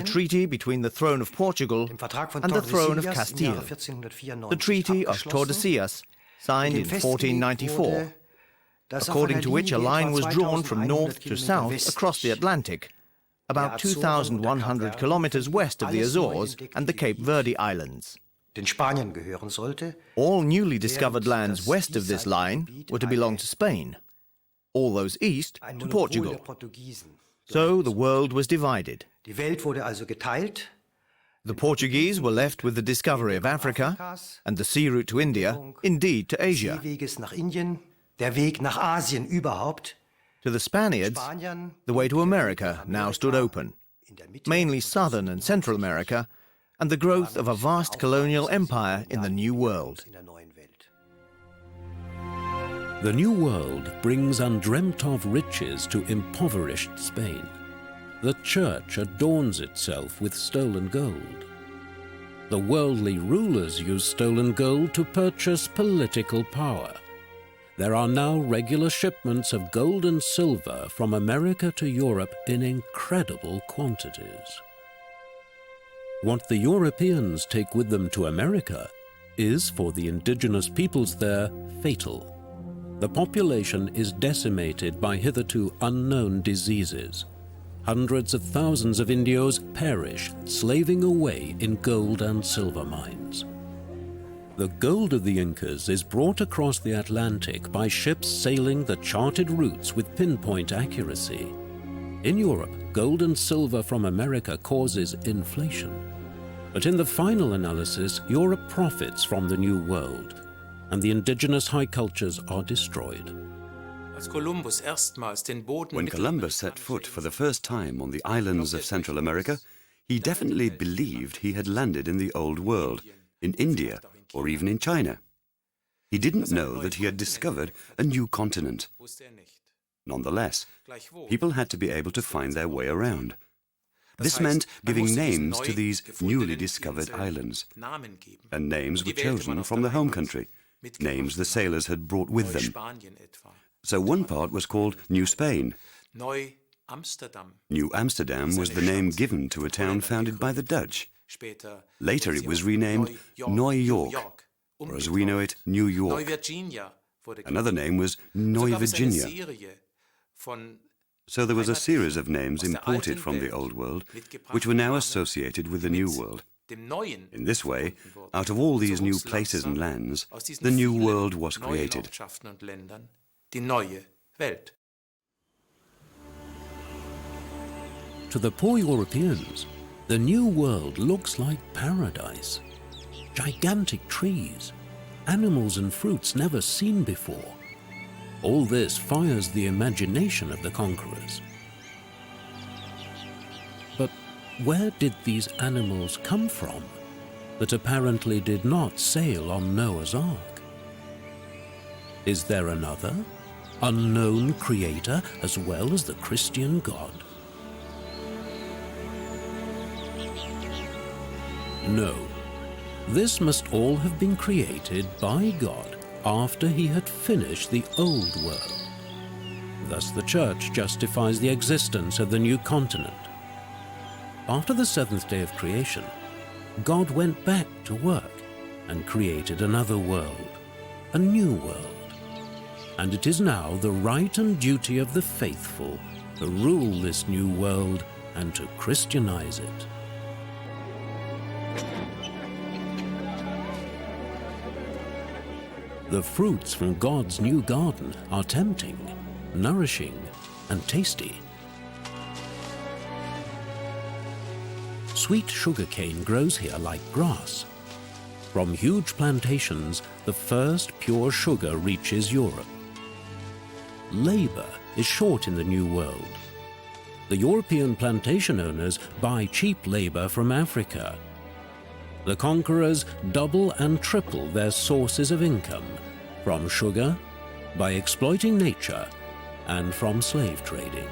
treaty between the throne of Portugal and the throne of Castile, the Treaty of Tordesillas, signed in 1494, according to which a line was drawn from north to south across the Atlantic, about 2,100 kilometers west of the Azores and the Cape Verde Islands. All newly discovered lands west of this line were to belong to Spain, all those east to Portugal. So the world was divided. The Portuguese were left with the discovery of Africa and the sea route to India, indeed to Asia. Der Weg nach Asien überhaupt. To the Spaniards, the way to America now stood open, mainly Southern and Central America, and the growth of a vast colonial empire in the New World. The New World brings undreamt of riches to impoverished Spain. The church adorns itself with stolen gold. The worldly rulers use stolen gold to purchase political power. There are now regular shipments of gold and silver from America to Europe in incredible quantities. What the Europeans take with them to America is, for the indigenous peoples there, fatal. The population is decimated by hitherto unknown diseases. Hundreds of thousands of Indios perish, slaving away in gold and silver mines. The gold of the Incas is brought across the Atlantic by ships sailing the charted routes with pinpoint accuracy. In Europe, gold and silver from America causes inflation. But in the final analysis, Europe profits from the New World, and the indigenous high cultures are destroyed. When Columbus set foot for the first time on the islands of Central America, he definitely believed he had landed in the Old World, in India, or even in China. He didn't know that he had discovered a new continent. Nonetheless, people had to be able to find their way around. This meant giving names to these newly discovered islands, and names were chosen from the home country, names the sailors had brought with them. So one part was called New Spain. New Amsterdam was the name given to a town founded by the Dutch. Later it was renamed New York, or as we know it, New York. Another name was Neu Virginia. So there was a series of names imported from the Old World, which were now associated with the New World. In this way, out of all these new places and lands, the New World was created. To the poor Europeans, the New World looks like paradise. Gigantic trees, animals and fruits never seen before. All this fires the imagination of the conquerors. But where did these animals come from that apparently did not sail on Noah's Ark? Is there another, unknown creator as well as the Christian God? No, this must all have been created by God after he had finished the Old World. Thus the Church justifies the existence of the new continent. After the seventh day of creation, God went back to work and created another world, a new world. And it is now the right and duty of the faithful to rule this new world and to Christianize it. The fruits from God's new garden are tempting, nourishing, and tasty. Sweet sugarcane grows here like grass. From huge plantations, the first pure sugar reaches Europe. Labor is short in the New World. The European plantation owners buy cheap labor from Africa. The conquerors double and triple their sources of income from sugar, by exploiting nature, and from slave trading.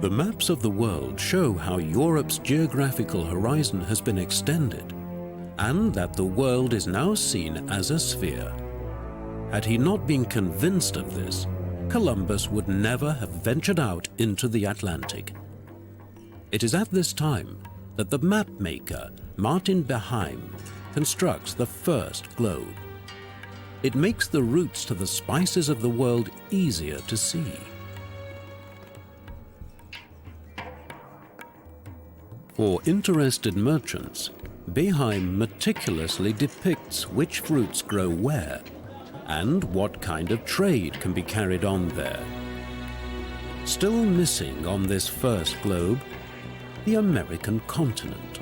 The maps of the world show how Europe's geographical horizon has been extended, and that the world is now seen as a sphere. Had he not been convinced of this, Columbus would never have ventured out into the Atlantic. It is at this time that the map maker, Martin Behaim, constructs the first globe. It makes the routes to the spices of the world easier to see. For interested merchants, Behaim meticulously depicts which fruits grow where and what kind of trade can be carried on there. Still missing on this first globe, the American continent.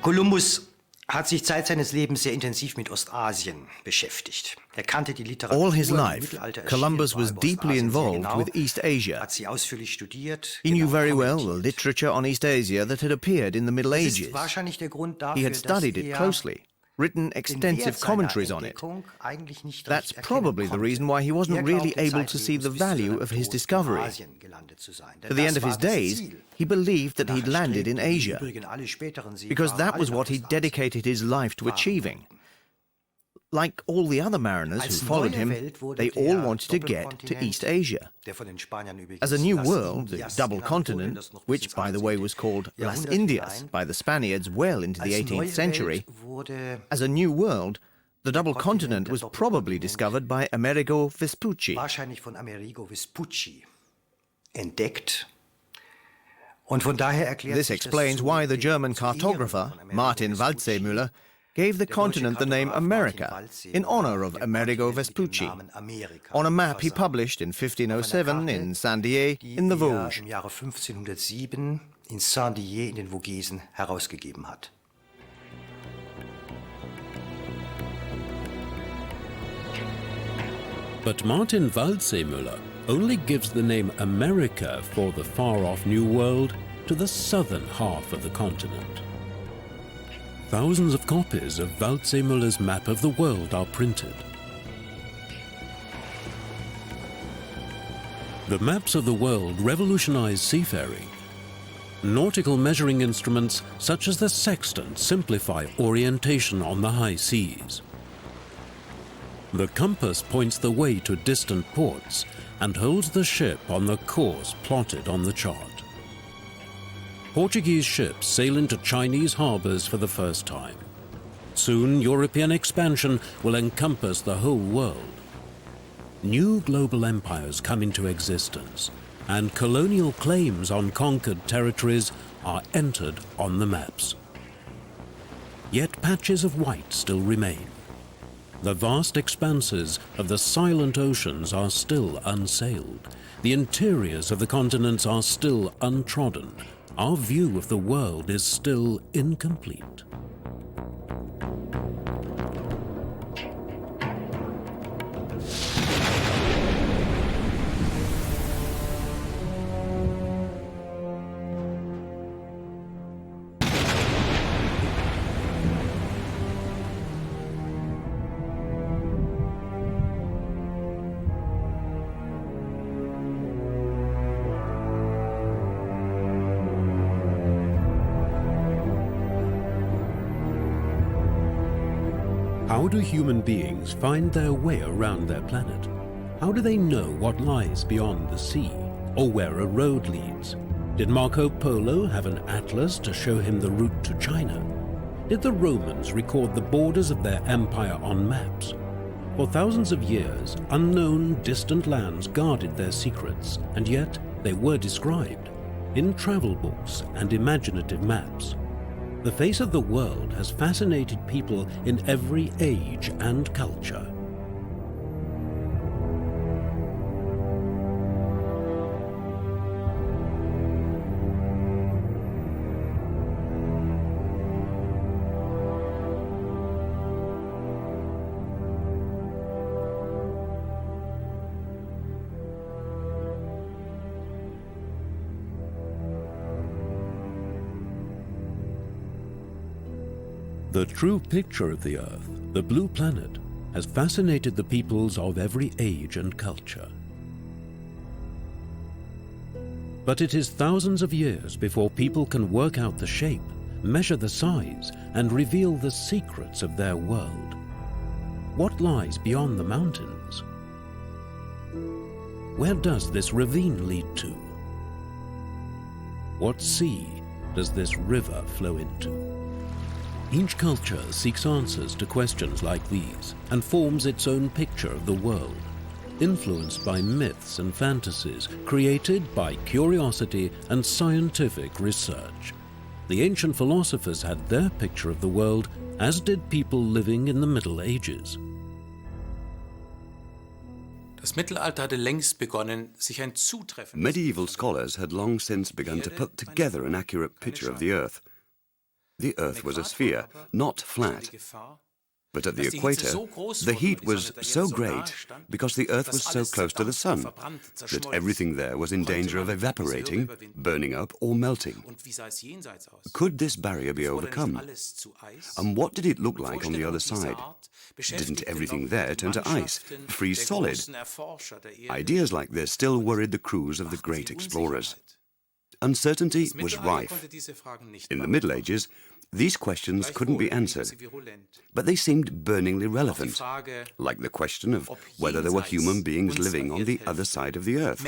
Kolumbus hat sich Zeit seines Lebens sehr intensiv mit Ostasien beschäftigt. Er kannte die Literatur. All his im life, Mittelalter Columbus was erschienen, deeply Ostasien sehr involved genau, with East Asia. hat sie ausführlich studiert, He knew genau very well the kommentiert. literature on East Asia that had appeared in the Middle Das ist Ages. wahrscheinlich der Grund dafür, He had studied dass it er closely, written den extensive Wert seiner commentaries on it. Entdeckung eigentlich nicht That's recht erkennen probably the konnte. reason why he wasn't Er really glaubte able to see the zeitlebens bis zu value seinem of his Tod in discovery. Asien gelandet zu sein. Denn To the end das of his war das days, Ziel. he believed that he'd Danach landed in strebten Asia, übrigens alle späteren because Seefahrer that was alle what nach he'd Ostasien. dedicated his life to achieving. Like all the other mariners who followed him, they all wanted to get to East Asia. Der von den Spaniern übrigens As a new Las world, the Indias double genannt wurde, continent, das noch bis which ins by the way 18. was called Las Jahrhundert Indias hinein. by the Spaniards well into the Als 18th neue century, Welt wurde as a new world, the double continent was probably discovered by Amerigo Vespucci. wahrscheinlich von Amerigo Vespucci entdeckt. Und von daher erklärt This sich das explains zu why the Ehren German von cartographer Amerigo Martin Vespucci, Waldseemüller gave the der deutsche continent the name Kartograf America Martin Waldseemüller in honor of den Amerigo Kontinent mit dem Vespucci, Namen Amerika on a map he versah. published in Auf einer 1507 Karte, in Saint-Dié die in the er Vosges. im Jahre 1507 in Saint-Dié in den Vogesen herausgegeben hat. But Martin Waldseemüller only gives the name America for the far-off New World to the southern half of the continent. Thousands of copies of Waldseemüller's map of the world are printed. The maps of the world revolutionized seafaring. Nautical measuring instruments such as the sextant simplify orientation on the high seas. The compass points the way to distant ports and holds the ship on the course plotted on the chart. Portuguese ships sail into Chinese harbors for the first time. Soon, European expansion will encompass the whole world. New global empires come into existence, and colonial claims on conquered territories are entered on the maps. Yet patches of white still remain. The vast expanses of the silent oceans are still unsailed. The interiors of the continents are still untrodden. Our view of the world is still incomplete. How do human beings find their way around their planet? How do they know what lies beyond the sea, or where a road leads? Did Marco Polo have an atlas to show him the route to China? Did the Romans record the borders of their empire on maps? For thousands of years, unknown, distant lands guarded their secrets, and yet they were described in travel books and imaginative maps. The face of the world has fascinated people in every age and culture. The true picture of the Earth, the blue planet, has fascinated the peoples of every age and culture. But it is thousands of years before people can work out the shape, measure the size, and reveal the secrets of their world. What lies beyond the mountains? Where does this ravine lead to? What sea does this river flow into? Each culture seeks answers to questions like these and forms its own picture of the world, influenced by myths and fantasies created by curiosity and scientific research. The ancient philosophers had their picture of the world, as did people living in the Middle Ages. Das Mittelalter hatte längst begonnen, sich ein zutreffendes... Medieval scholars had long since begun to put together an accurate picture of the Earth. The Earth was a sphere, not flat. But at the equator, the heat was so great because the Earth was so close to the Sun that everything there was in danger of evaporating, burning up, or melting. Could this barrier be overcome? And what did it look like on the other side? Didn't everything there turn to ice, freeze solid? Ideas like this still worried the crews of the great explorers. Uncertainty was rife. In the Middle Ages, these questions couldn't be answered, but they seemed burningly relevant, like the question of whether there were human beings living on the other side of the Earth.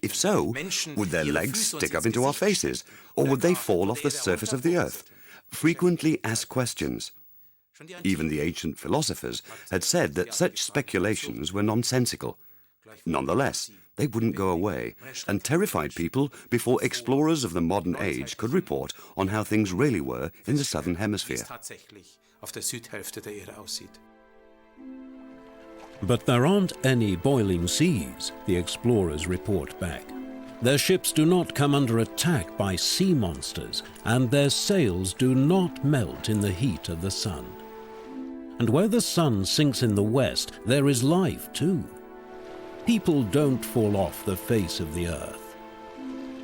If so, would their legs stick up into our faces, or would they fall off the surface of the Earth? Frequently asked questions. Even the ancient philosophers had said that such speculations were nonsensical. Nonetheless, they wouldn't go away, and terrified people before explorers of the modern age could report on how things really were in the southern hemisphere. But there aren't any boiling seas, the explorers report back. Their ships do not come under attack by sea monsters, and their sails do not melt in the heat of the sun. And where the sun sinks in the west, there is life too. People don't fall off the face of the Earth.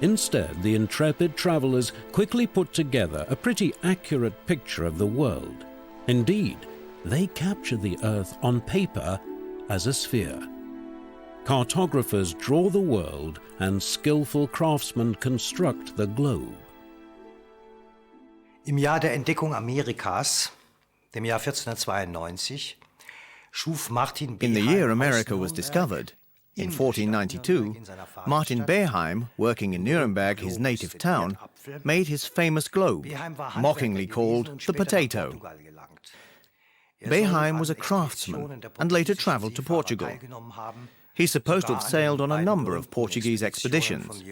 Instead, the intrepid travelers quickly put together a pretty accurate picture of the world. Indeed, they capture the Earth on paper as a sphere. Cartographers draw the world and skillful craftsmen construct the globe. Im Jahr der Entdeckung Amerikas, dem Jahr 1492, schuf Martin In the year America was discovered, in 1492, Martin Beheim, working in Nuremberg, his native town, made his famous globe, mockingly called the potato. Beheim was a craftsman and later travelled to Portugal. He's supposed to have sailed on a number of Portuguese expeditions,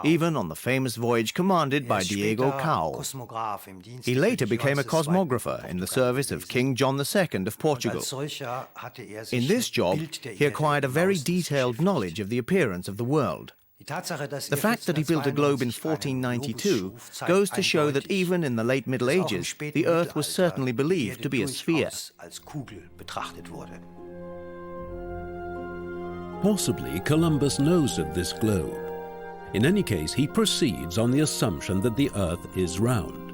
even on the famous voyage commanded by Diego Cao. He later became a cosmographer in the service of King John II of Portugal. In this job, he acquired a very detailed knowledge of the appearance of the world. The fact that he built a globe in 1492 goes to show that even in the late Middle Ages, the Earth was certainly believed to be a sphere. Possibly Columbus knows of this globe. In any case, he proceeds on the assumption that the Earth is round.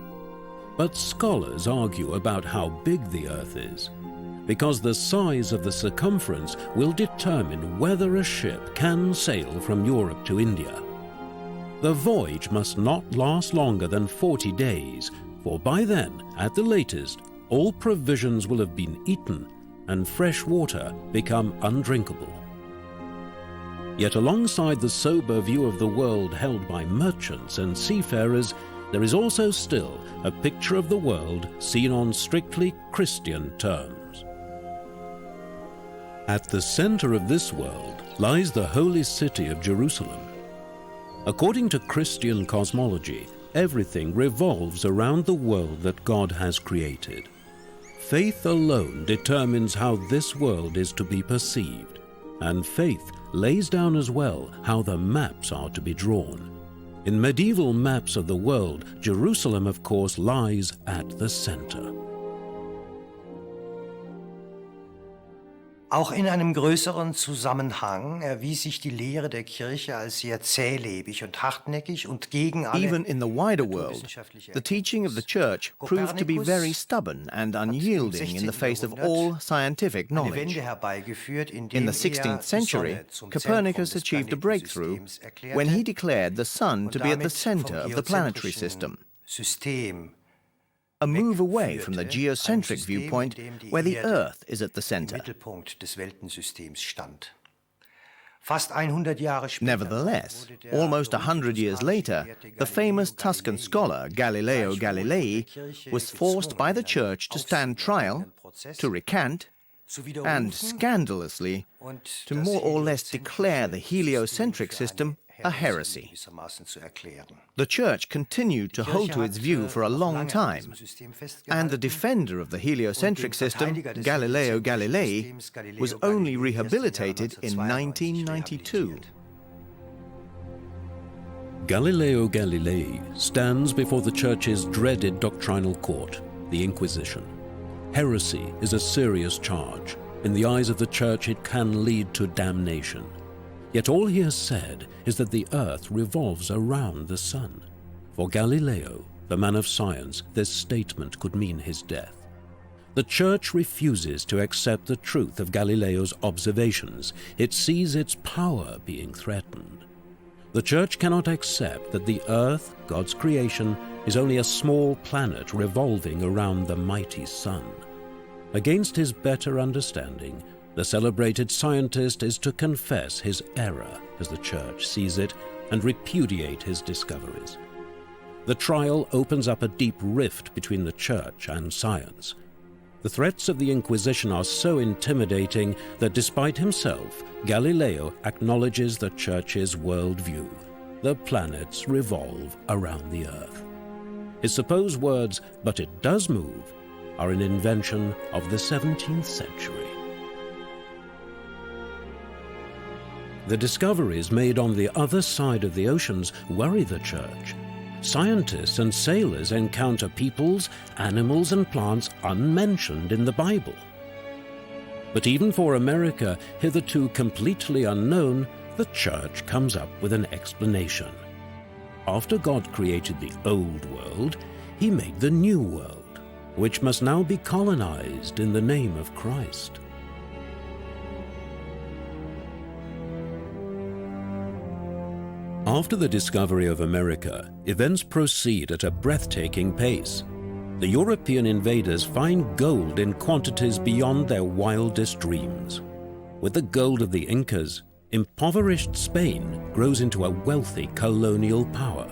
But scholars argue about how big the Earth is, because the size of the circumference will determine whether a ship can sail from Europe to India. The voyage must not last longer than 40 days, for by then, at the latest, all provisions will have been eaten and fresh water become undrinkable. Yet alongside the sober view of the world held by merchants and seafarers, there is also still a picture of the world seen on strictly Christian terms. At the center of this world lies the holy city of Jerusalem. According to Christian cosmology, everything revolves around the world that God has created. Faith alone determines how this world is to be perceived, and faith lays down as well how the maps are to be drawn. In medieval maps of the world, Jerusalem, of course, lies at the center. Auch in einem größeren Zusammenhang erwies sich die Lehre der Kirche als sehr zählebig und hartnäckig und gegen alle Even in the wider world, the teaching of the Church proved to be very stubborn and unyielding in the face of all scientific knowledge. In the 16th century, Copernicus achieved a breakthrough when he declared the Sun to be at the center of the planetary system, a move away from the geocentric viewpoint where the Earth is at the center. Nevertheless, almost 100 years later, the famous Tuscan scholar Galileo Galilei was forced by the Church to stand trial, to recant, and scandalously, to more or less declare the heliocentric system a heresy. The Church continued to hold to its view for a long time, and the defender of the heliocentric system, Galileo Galilei, was only rehabilitated in 1992. Galileo Galilei stands before the Church's dreaded doctrinal court, the Inquisition. Heresy is a serious charge. In the eyes of the Church, it can lead to damnation. Yet all he has said is that the Earth revolves around the Sun. For Galileo, the man of science, this statement could mean his death. The Church refuses to accept the truth of Galileo's observations. It sees its power being threatened. The Church cannot accept that the Earth, God's creation, is only a small planet revolving around the mighty Sun. Against his better understanding, the celebrated scientist is to confess his error, as the Church sees it, and repudiate his discoveries. The trial opens up a deep rift between the Church and science. The threats of the Inquisition are so intimidating that despite himself, Galileo acknowledges the Church's worldview. The planets revolve around the Earth. His supposed words, "but it does move," are an invention of the 17th century. The discoveries made on the other side of the oceans worry the Church. Scientists and sailors encounter peoples, animals, and plants unmentioned in the Bible. But even for America, hitherto completely unknown, the Church comes up with an explanation. After God created the old world, he made the new world, which must now be colonized in the name of Christ. After the discovery of America, events proceed at a breathtaking pace. The European invaders find gold in quantities beyond their wildest dreams. With the gold of the Incas, impoverished Spain grows into a wealthy colonial power.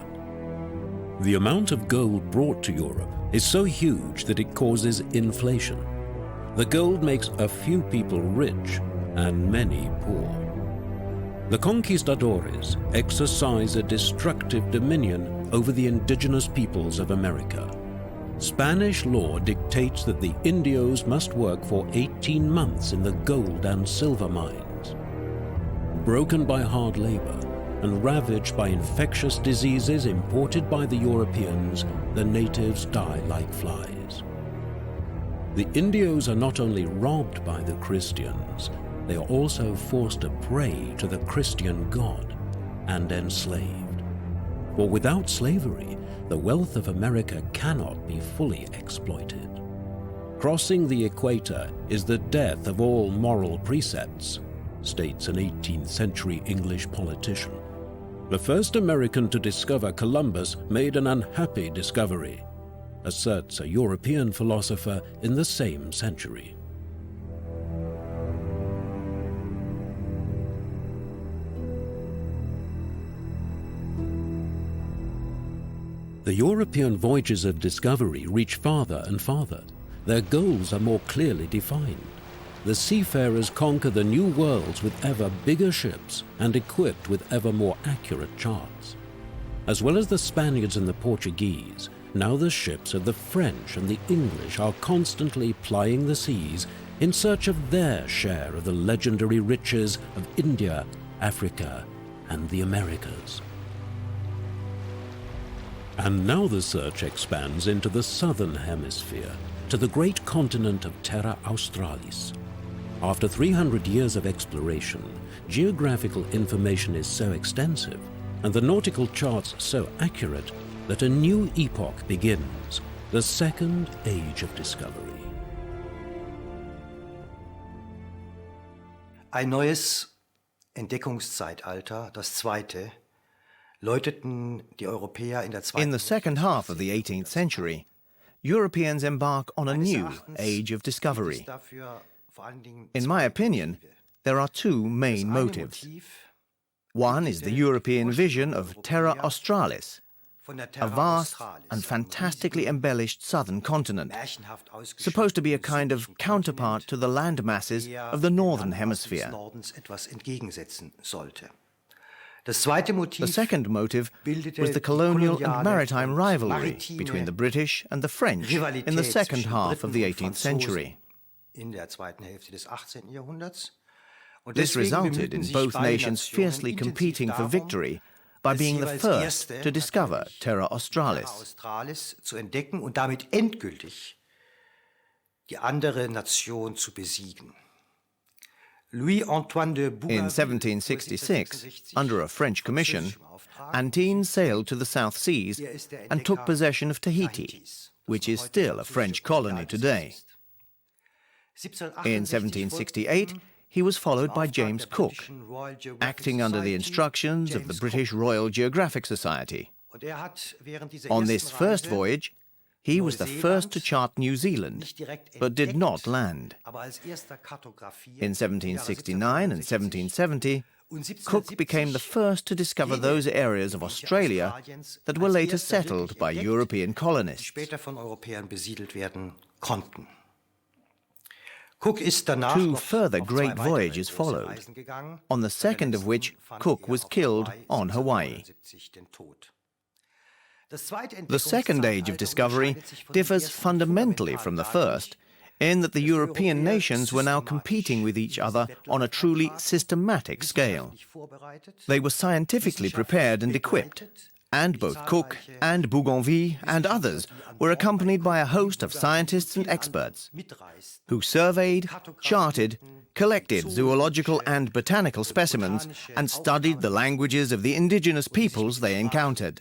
The amount of gold brought to Europe is so huge that it causes inflation. The gold makes a few people rich and many poor. The conquistadores exercise a destructive dominion over the indigenous peoples of America. Spanish law dictates that the Indios must work for 18 months in the gold and silver mines. Broken by hard labor and ravaged by infectious diseases imported by the Europeans, the natives die like flies. The Indios are not only robbed by the Christians, they are also forced to pray to the Christian God and enslaved. For without slavery, the wealth of America cannot be fully exploited. Crossing the equator is the death of all moral precepts, states an 18th century English politician. The first American to discover Columbus made an unhappy discovery, asserts a European philosopher in the same century. The European voyages of discovery reach farther and farther. Their goals are more clearly defined. The seafarers conquer the new worlds with ever bigger ships and equipped with ever more accurate charts. As well as the Spaniards and the Portuguese, now the ships of the French and the English are constantly plying the seas in search of their share of the legendary riches of India, Africa, and the Americas. And now the search expands into the southern hemisphere, to the great continent of Terra Australis. After 300 years of exploration, geographical information is so extensive and the nautical charts so accurate that a new epoch begins, the Second Age of Discovery. Ein neues Entdeckungszeitalter, das zweite, läuteten die Europäer in der zweiten. In the second half of the 18th century, Europeans embark on a new age of discovery. In my opinion, there are two main motives. One is the European vision of Terra Australis, a vast and fantastically embellished southern continent, supposed to be a kind of counterpart to the land masses of the northern hemisphere. The second motive was the colonial and maritime rivalry between the British and the French in the second half of the 18th century. This resulted in both nations fiercely competing for victory by being the first to discover Terra Australis. Zu entdecken und damit endgültig die andere Nation zu besiegen. In 1766, under a French commission, Antin sailed to the South Seas and took possession of Tahiti, which is still a French colony today. In 1768, he was followed by James Cook, acting under the instructions of the British Royal Geographic Society. On this first voyage, he was the first to chart New Zealand, but did not land. In 1769 and 1770, Cook became the first to discover those areas of Australia that were later settled by European colonists. Two further great voyages followed, on the second of which Cook was killed on Hawaii. The second age of discovery differs fundamentally from the first, in that the European nations were now competing with each other on a truly systematic scale. They were scientifically prepared and equipped, and both Cook and Bougainville and others were accompanied by a host of scientists and experts who surveyed, charted, collected zoological and botanical specimens and studied the languages of the indigenous peoples they encountered.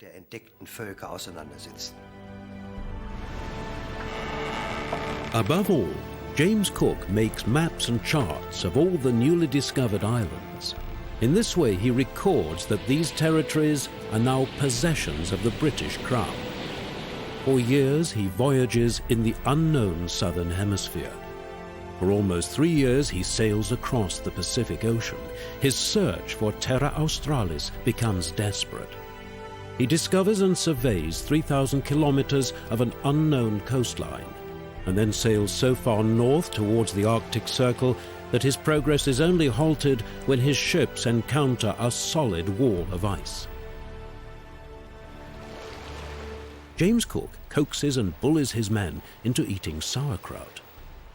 Above all, James Cook makes maps and charts of all the newly discovered islands. In this way, he records that these territories are now possessions of the British Crown. For years, he voyages in the unknown southern hemisphere. For almost 3 years, he sails across the Pacific Ocean. His search for Terra Australis becomes desperate. He discovers and surveys 3,000 kilometers of an unknown coastline, and then sails so far north towards the Arctic Circle that his progress is only halted when his ships encounter a solid wall of ice. James Cook coaxes and bullies his men into eating sauerkraut.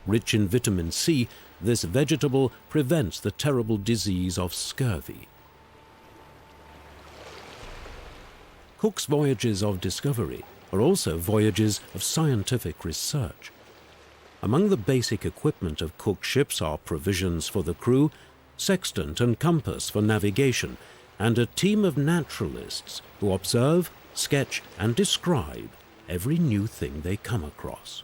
Rich in vitamin C, this vegetable prevents the terrible disease of scurvy. Cook's voyages of discovery are also voyages of scientific research. Among the basic equipment of Cook's ships are provisions for the crew, sextant and compass for navigation, and a team of naturalists who observe, sketch, and describe every new thing they come across.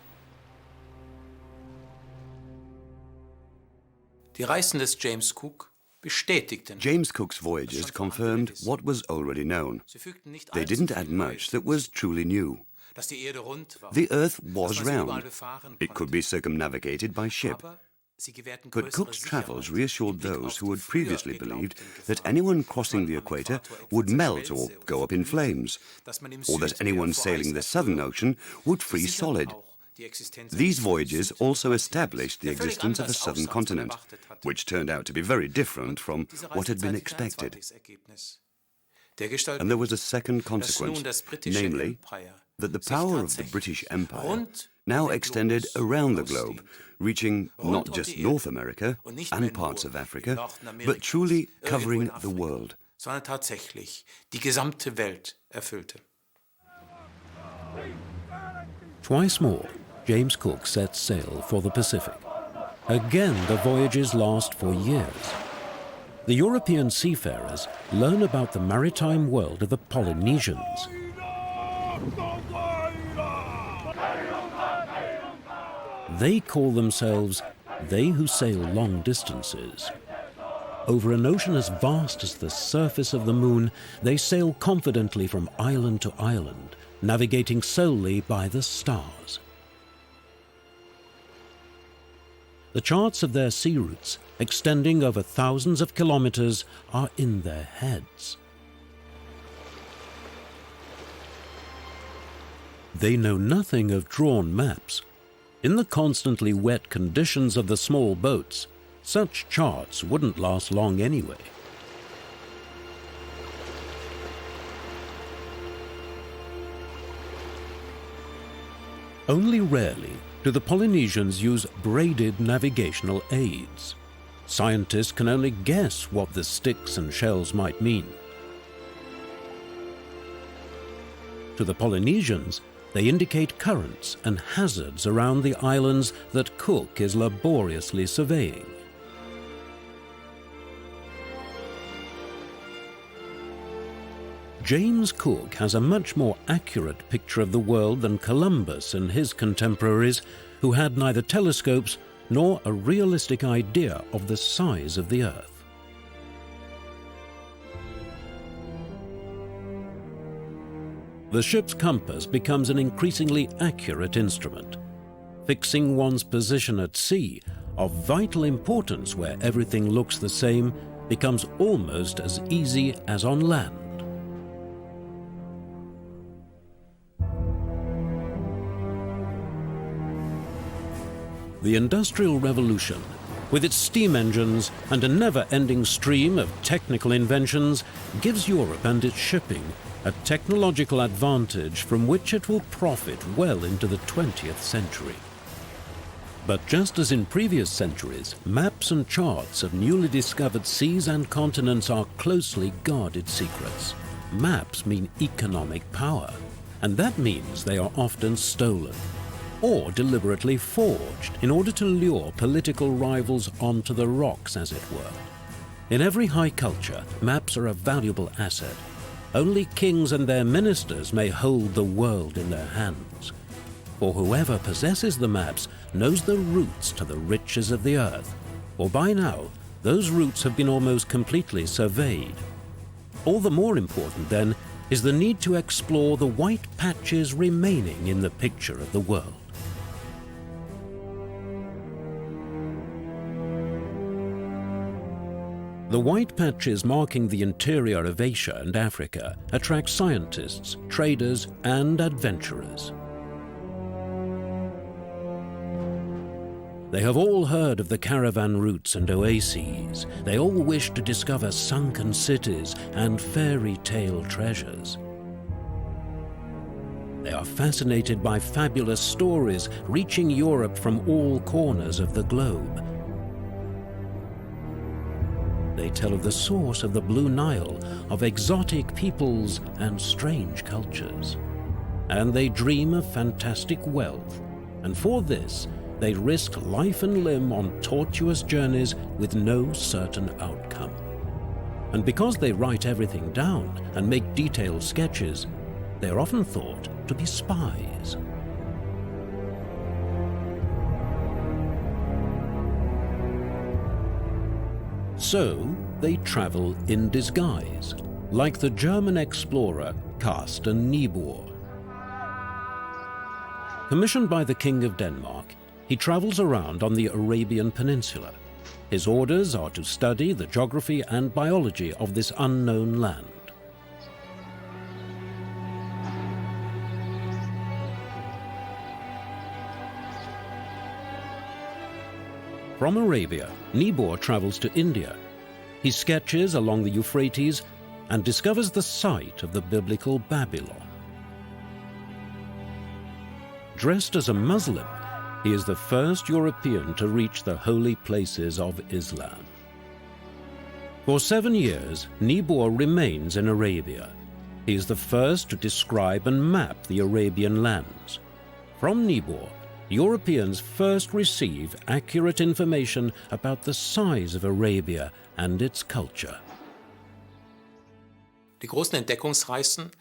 Die Reisen des James Cook bestätigten. James Cook's voyages confirmed what was already known. They didn't add much that was truly new. The Earth was round. It could be circumnavigated by ship. But Cook's travels reassured those who had previously believed that anyone crossing the equator would melt or go up in flames, or that anyone sailing the Southern Ocean would freeze solid. These voyages also established the existence of a southern continent, which turned out to be very different from what had been expected. And there was a second consequence, namely, that the power of the British Empire now extended around the globe, reaching not just North America and parts of Africa, but truly covering the world. Twice more, James Cook sets sail for the Pacific. Again, the voyages last for years. The European seafarers learn about the maritime world of the Polynesians. They call themselves they who sail long distances. Over an ocean as vast as the surface of the moon, they sail confidently from island to island, navigating solely by the stars. The charts of their sea routes, extending over thousands of kilometers, are in their heads. They know nothing of drawn maps. In the constantly wet conditions of the small boats, such charts wouldn't last long anyway. Only rarely do the Polynesians use braided navigational aids. Scientists can only guess what the sticks and shells might mean. To the Polynesians, they indicate currents and hazards around the islands that Cook is laboriously surveying. James Cook has a much more accurate picture of the world than Columbus and his contemporaries, who had neither telescopes nor a realistic idea of the size of the Earth. The ship's compass becomes an increasingly accurate instrument. Fixing one's position at sea, of vital importance where everything looks the same, becomes almost as easy as on land. The Industrial Revolution, with its steam engines and a never-ending stream of technical inventions, gives Europe and its shipping a technological advantage from which it will profit well into the 20th century. But just as in previous centuries, maps and charts of newly discovered seas and continents are closely guarded secrets. maps mean economic power, and that means they are often stolen or deliberately forged in order to lure political rivals onto the rocks, as it were. In every high culture, maps are a valuable asset. Only kings and their ministers may hold the world in their hands. For whoever possesses the maps knows the routes to the riches of the earth, for by now, those routes have been almost completely surveyed. All the more important, then, is the need to explore the white patches remaining in the picture of the world. The white patches marking the interior of Asia and Africa attract scientists, traders, and adventurers. They have all heard of the caravan routes and oases. They all wish to discover sunken cities and fairy tale treasures. They are fascinated by fabulous stories reaching Europe from all corners of the globe. They tell of the source of the Blue Nile, of exotic peoples and strange cultures. And they dream of fantastic wealth, and for this, they risk life and limb on tortuous journeys with no certain outcome. And because they write everything down and make detailed sketches, they are often thought to be spies. So they travel in disguise, like the German explorer Carsten Niebuhr. Commissioned by the King of Denmark, he travels around on the Arabian Peninsula. His orders are to study the geography and biology of this unknown land. From Arabia, Niebuhr travels to India. He sketches along the Euphrates and discovers the site of the biblical Babylon. Dressed as a Muslim, he is the first European to reach the holy places of Islam. For 7 years, Niebuhr remains in Arabia. He is the first to describe and map the Arabian lands. From Niebuhr, Europeans first receive accurate information about the size of Arabia and its culture. Die großen Entdeckungsreisen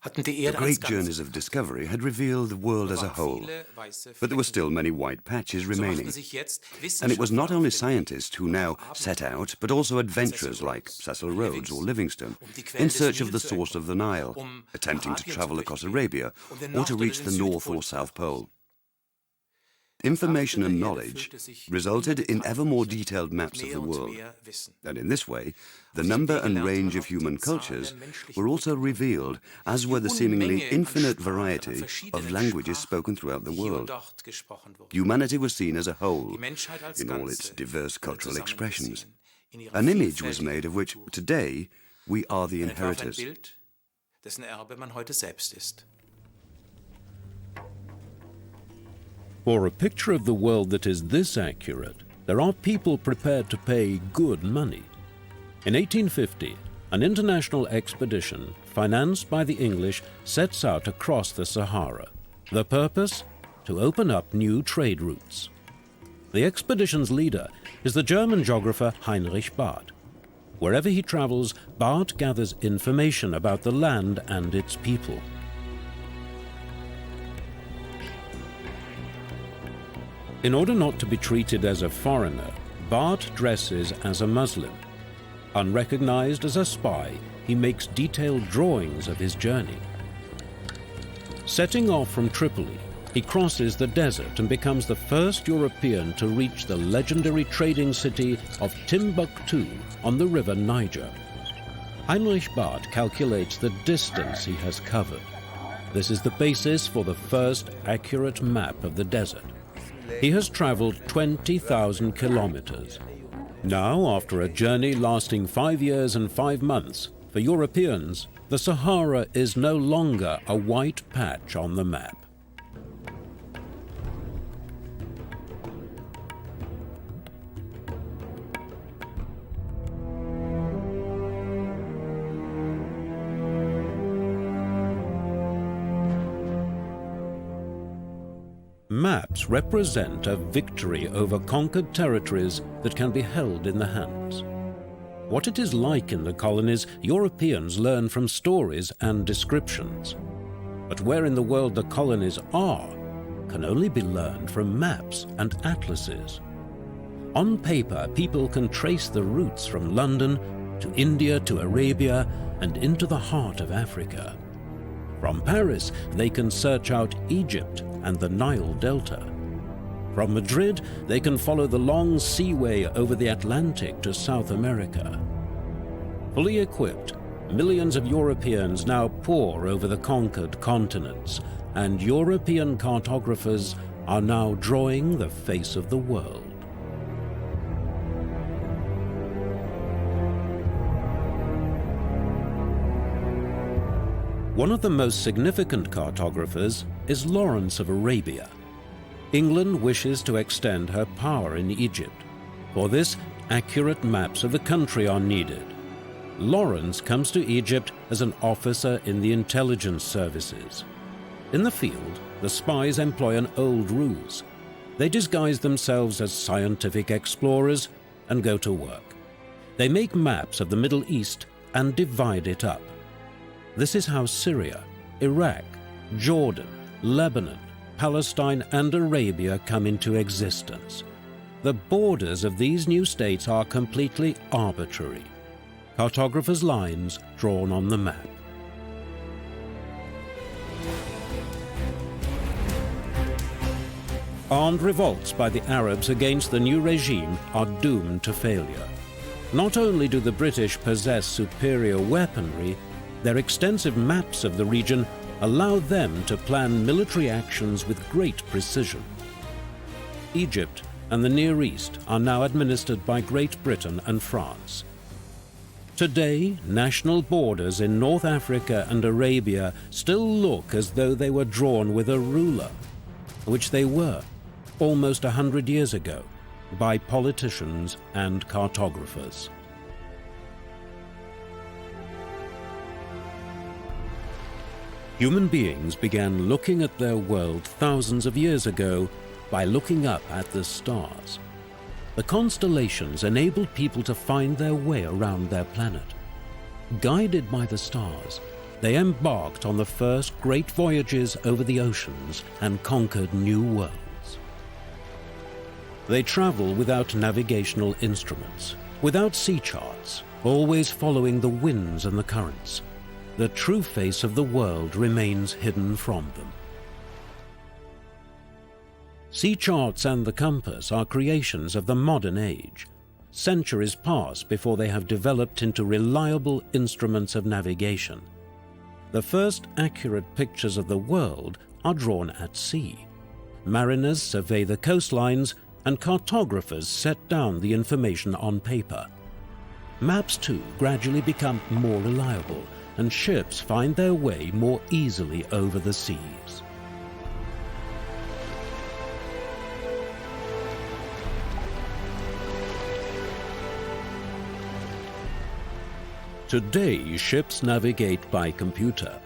hatten die The Erde als great journeys Ganzes. of discovery had revealed the world as a whole, but there were still many white patches remaining. And it was not only scientists who now set out, but also adventurers like Cecil Rhodes or Livingstone, in search of the source of the Nile, attempting to travel across Arabia or to reach the North or South Pole. Information and knowledge resulted in ever more detailed maps of the world. And in this way, the number and range of human cultures were also revealed, as were the seemingly infinite variety of languages spoken throughout the world. Humanity was seen as a whole, in all its diverse cultural expressions. An image was made of which, today, we are the inheritors. For a picture of the world that is this accurate, there are people prepared to pay good money. In 1850, an international expedition, financed by the English, sets out across the Sahara. The purpose? To open up new trade routes. The expedition's leader is the German geographer Heinrich Barth. Wherever he travels, Barth gathers information about the land and its people. In order not to be treated as a foreigner, Barth dresses as a Muslim. Unrecognized as a spy, he makes detailed drawings of his journey. Setting off from Tripoli, he crosses the desert and becomes the first European to reach the legendary trading city of Timbuktu on the river Niger. Heinrich Barth calculates the distance he has covered. This is the basis for the first accurate map of the desert. He has traveled 20,000 kilometers. Now, after a journey lasting 5 years and 5 months, for Europeans, the Sahara is no longer a white patch on the map. Maps represent a victory over conquered territories that can be held in the hands. What it is like in the colonies, Europeans learn from stories and descriptions. But where in the world the colonies are can only be learned from maps and atlases. On paper, people can trace the routes from London to India to Arabia and into the heart of Africa. From Paris, they can search out Egypt and the Nile Delta. From Madrid, they can follow the long seaway over the Atlantic to South America. Fully equipped, millions of Europeans now pour over the conquered continents, and European cartographers are now drawing the face of the world. One of the most significant cartographers is Lawrence of Arabia. England wishes to extend her power in Egypt. For this, accurate maps of the country are needed. Lawrence comes to Egypt as an officer in the intelligence services. In the field, the spies employ an old ruse. They disguise themselves as scientific explorers and go to work. They make maps of the Middle East and divide it up. This is how Syria, Iraq, Jordan, Lebanon, Palestine and Arabia come into existence. The borders of these new states are completely arbitrary. Cartographers' lines drawn on the map. Armed revolts by the Arabs against the new regime are doomed to failure. Not only do the British possess superior weaponry, their extensive maps of the region allow them to plan military actions with great precision. Egypt and the Near East are now administered by Great Britain and France. Today, national borders in North Africa and Arabia still look as though they were drawn with a ruler, which they were almost 100 years ago by politicians and cartographers. Human beings began looking at their world thousands of years ago by looking up at the stars. The constellations enabled people to find their way around their planet. Guided by the stars, they embarked on the first great voyages over the oceans and conquered new worlds. They travel without navigational instruments, without sea charts, always following the winds and the currents. The true face of the world remains hidden from them. Sea charts and the compass are creations of the modern age. Centuries pass before they have developed into reliable instruments of navigation. The first accurate pictures of the world are drawn at sea. Mariners survey the coastlines and cartographers set down the information on paper. Maps too gradually become more reliable, and ships find their way more easily over the seas. Today, ships navigate by computer.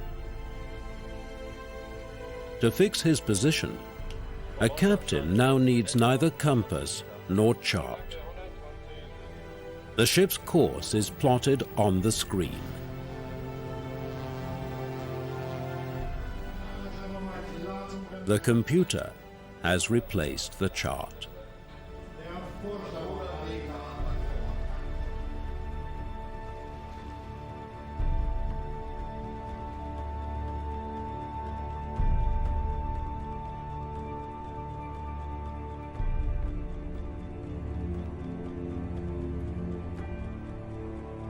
To fix his position, a captain now needs neither compass nor chart. The ship's course is plotted on the screen. The computer has replaced the chart.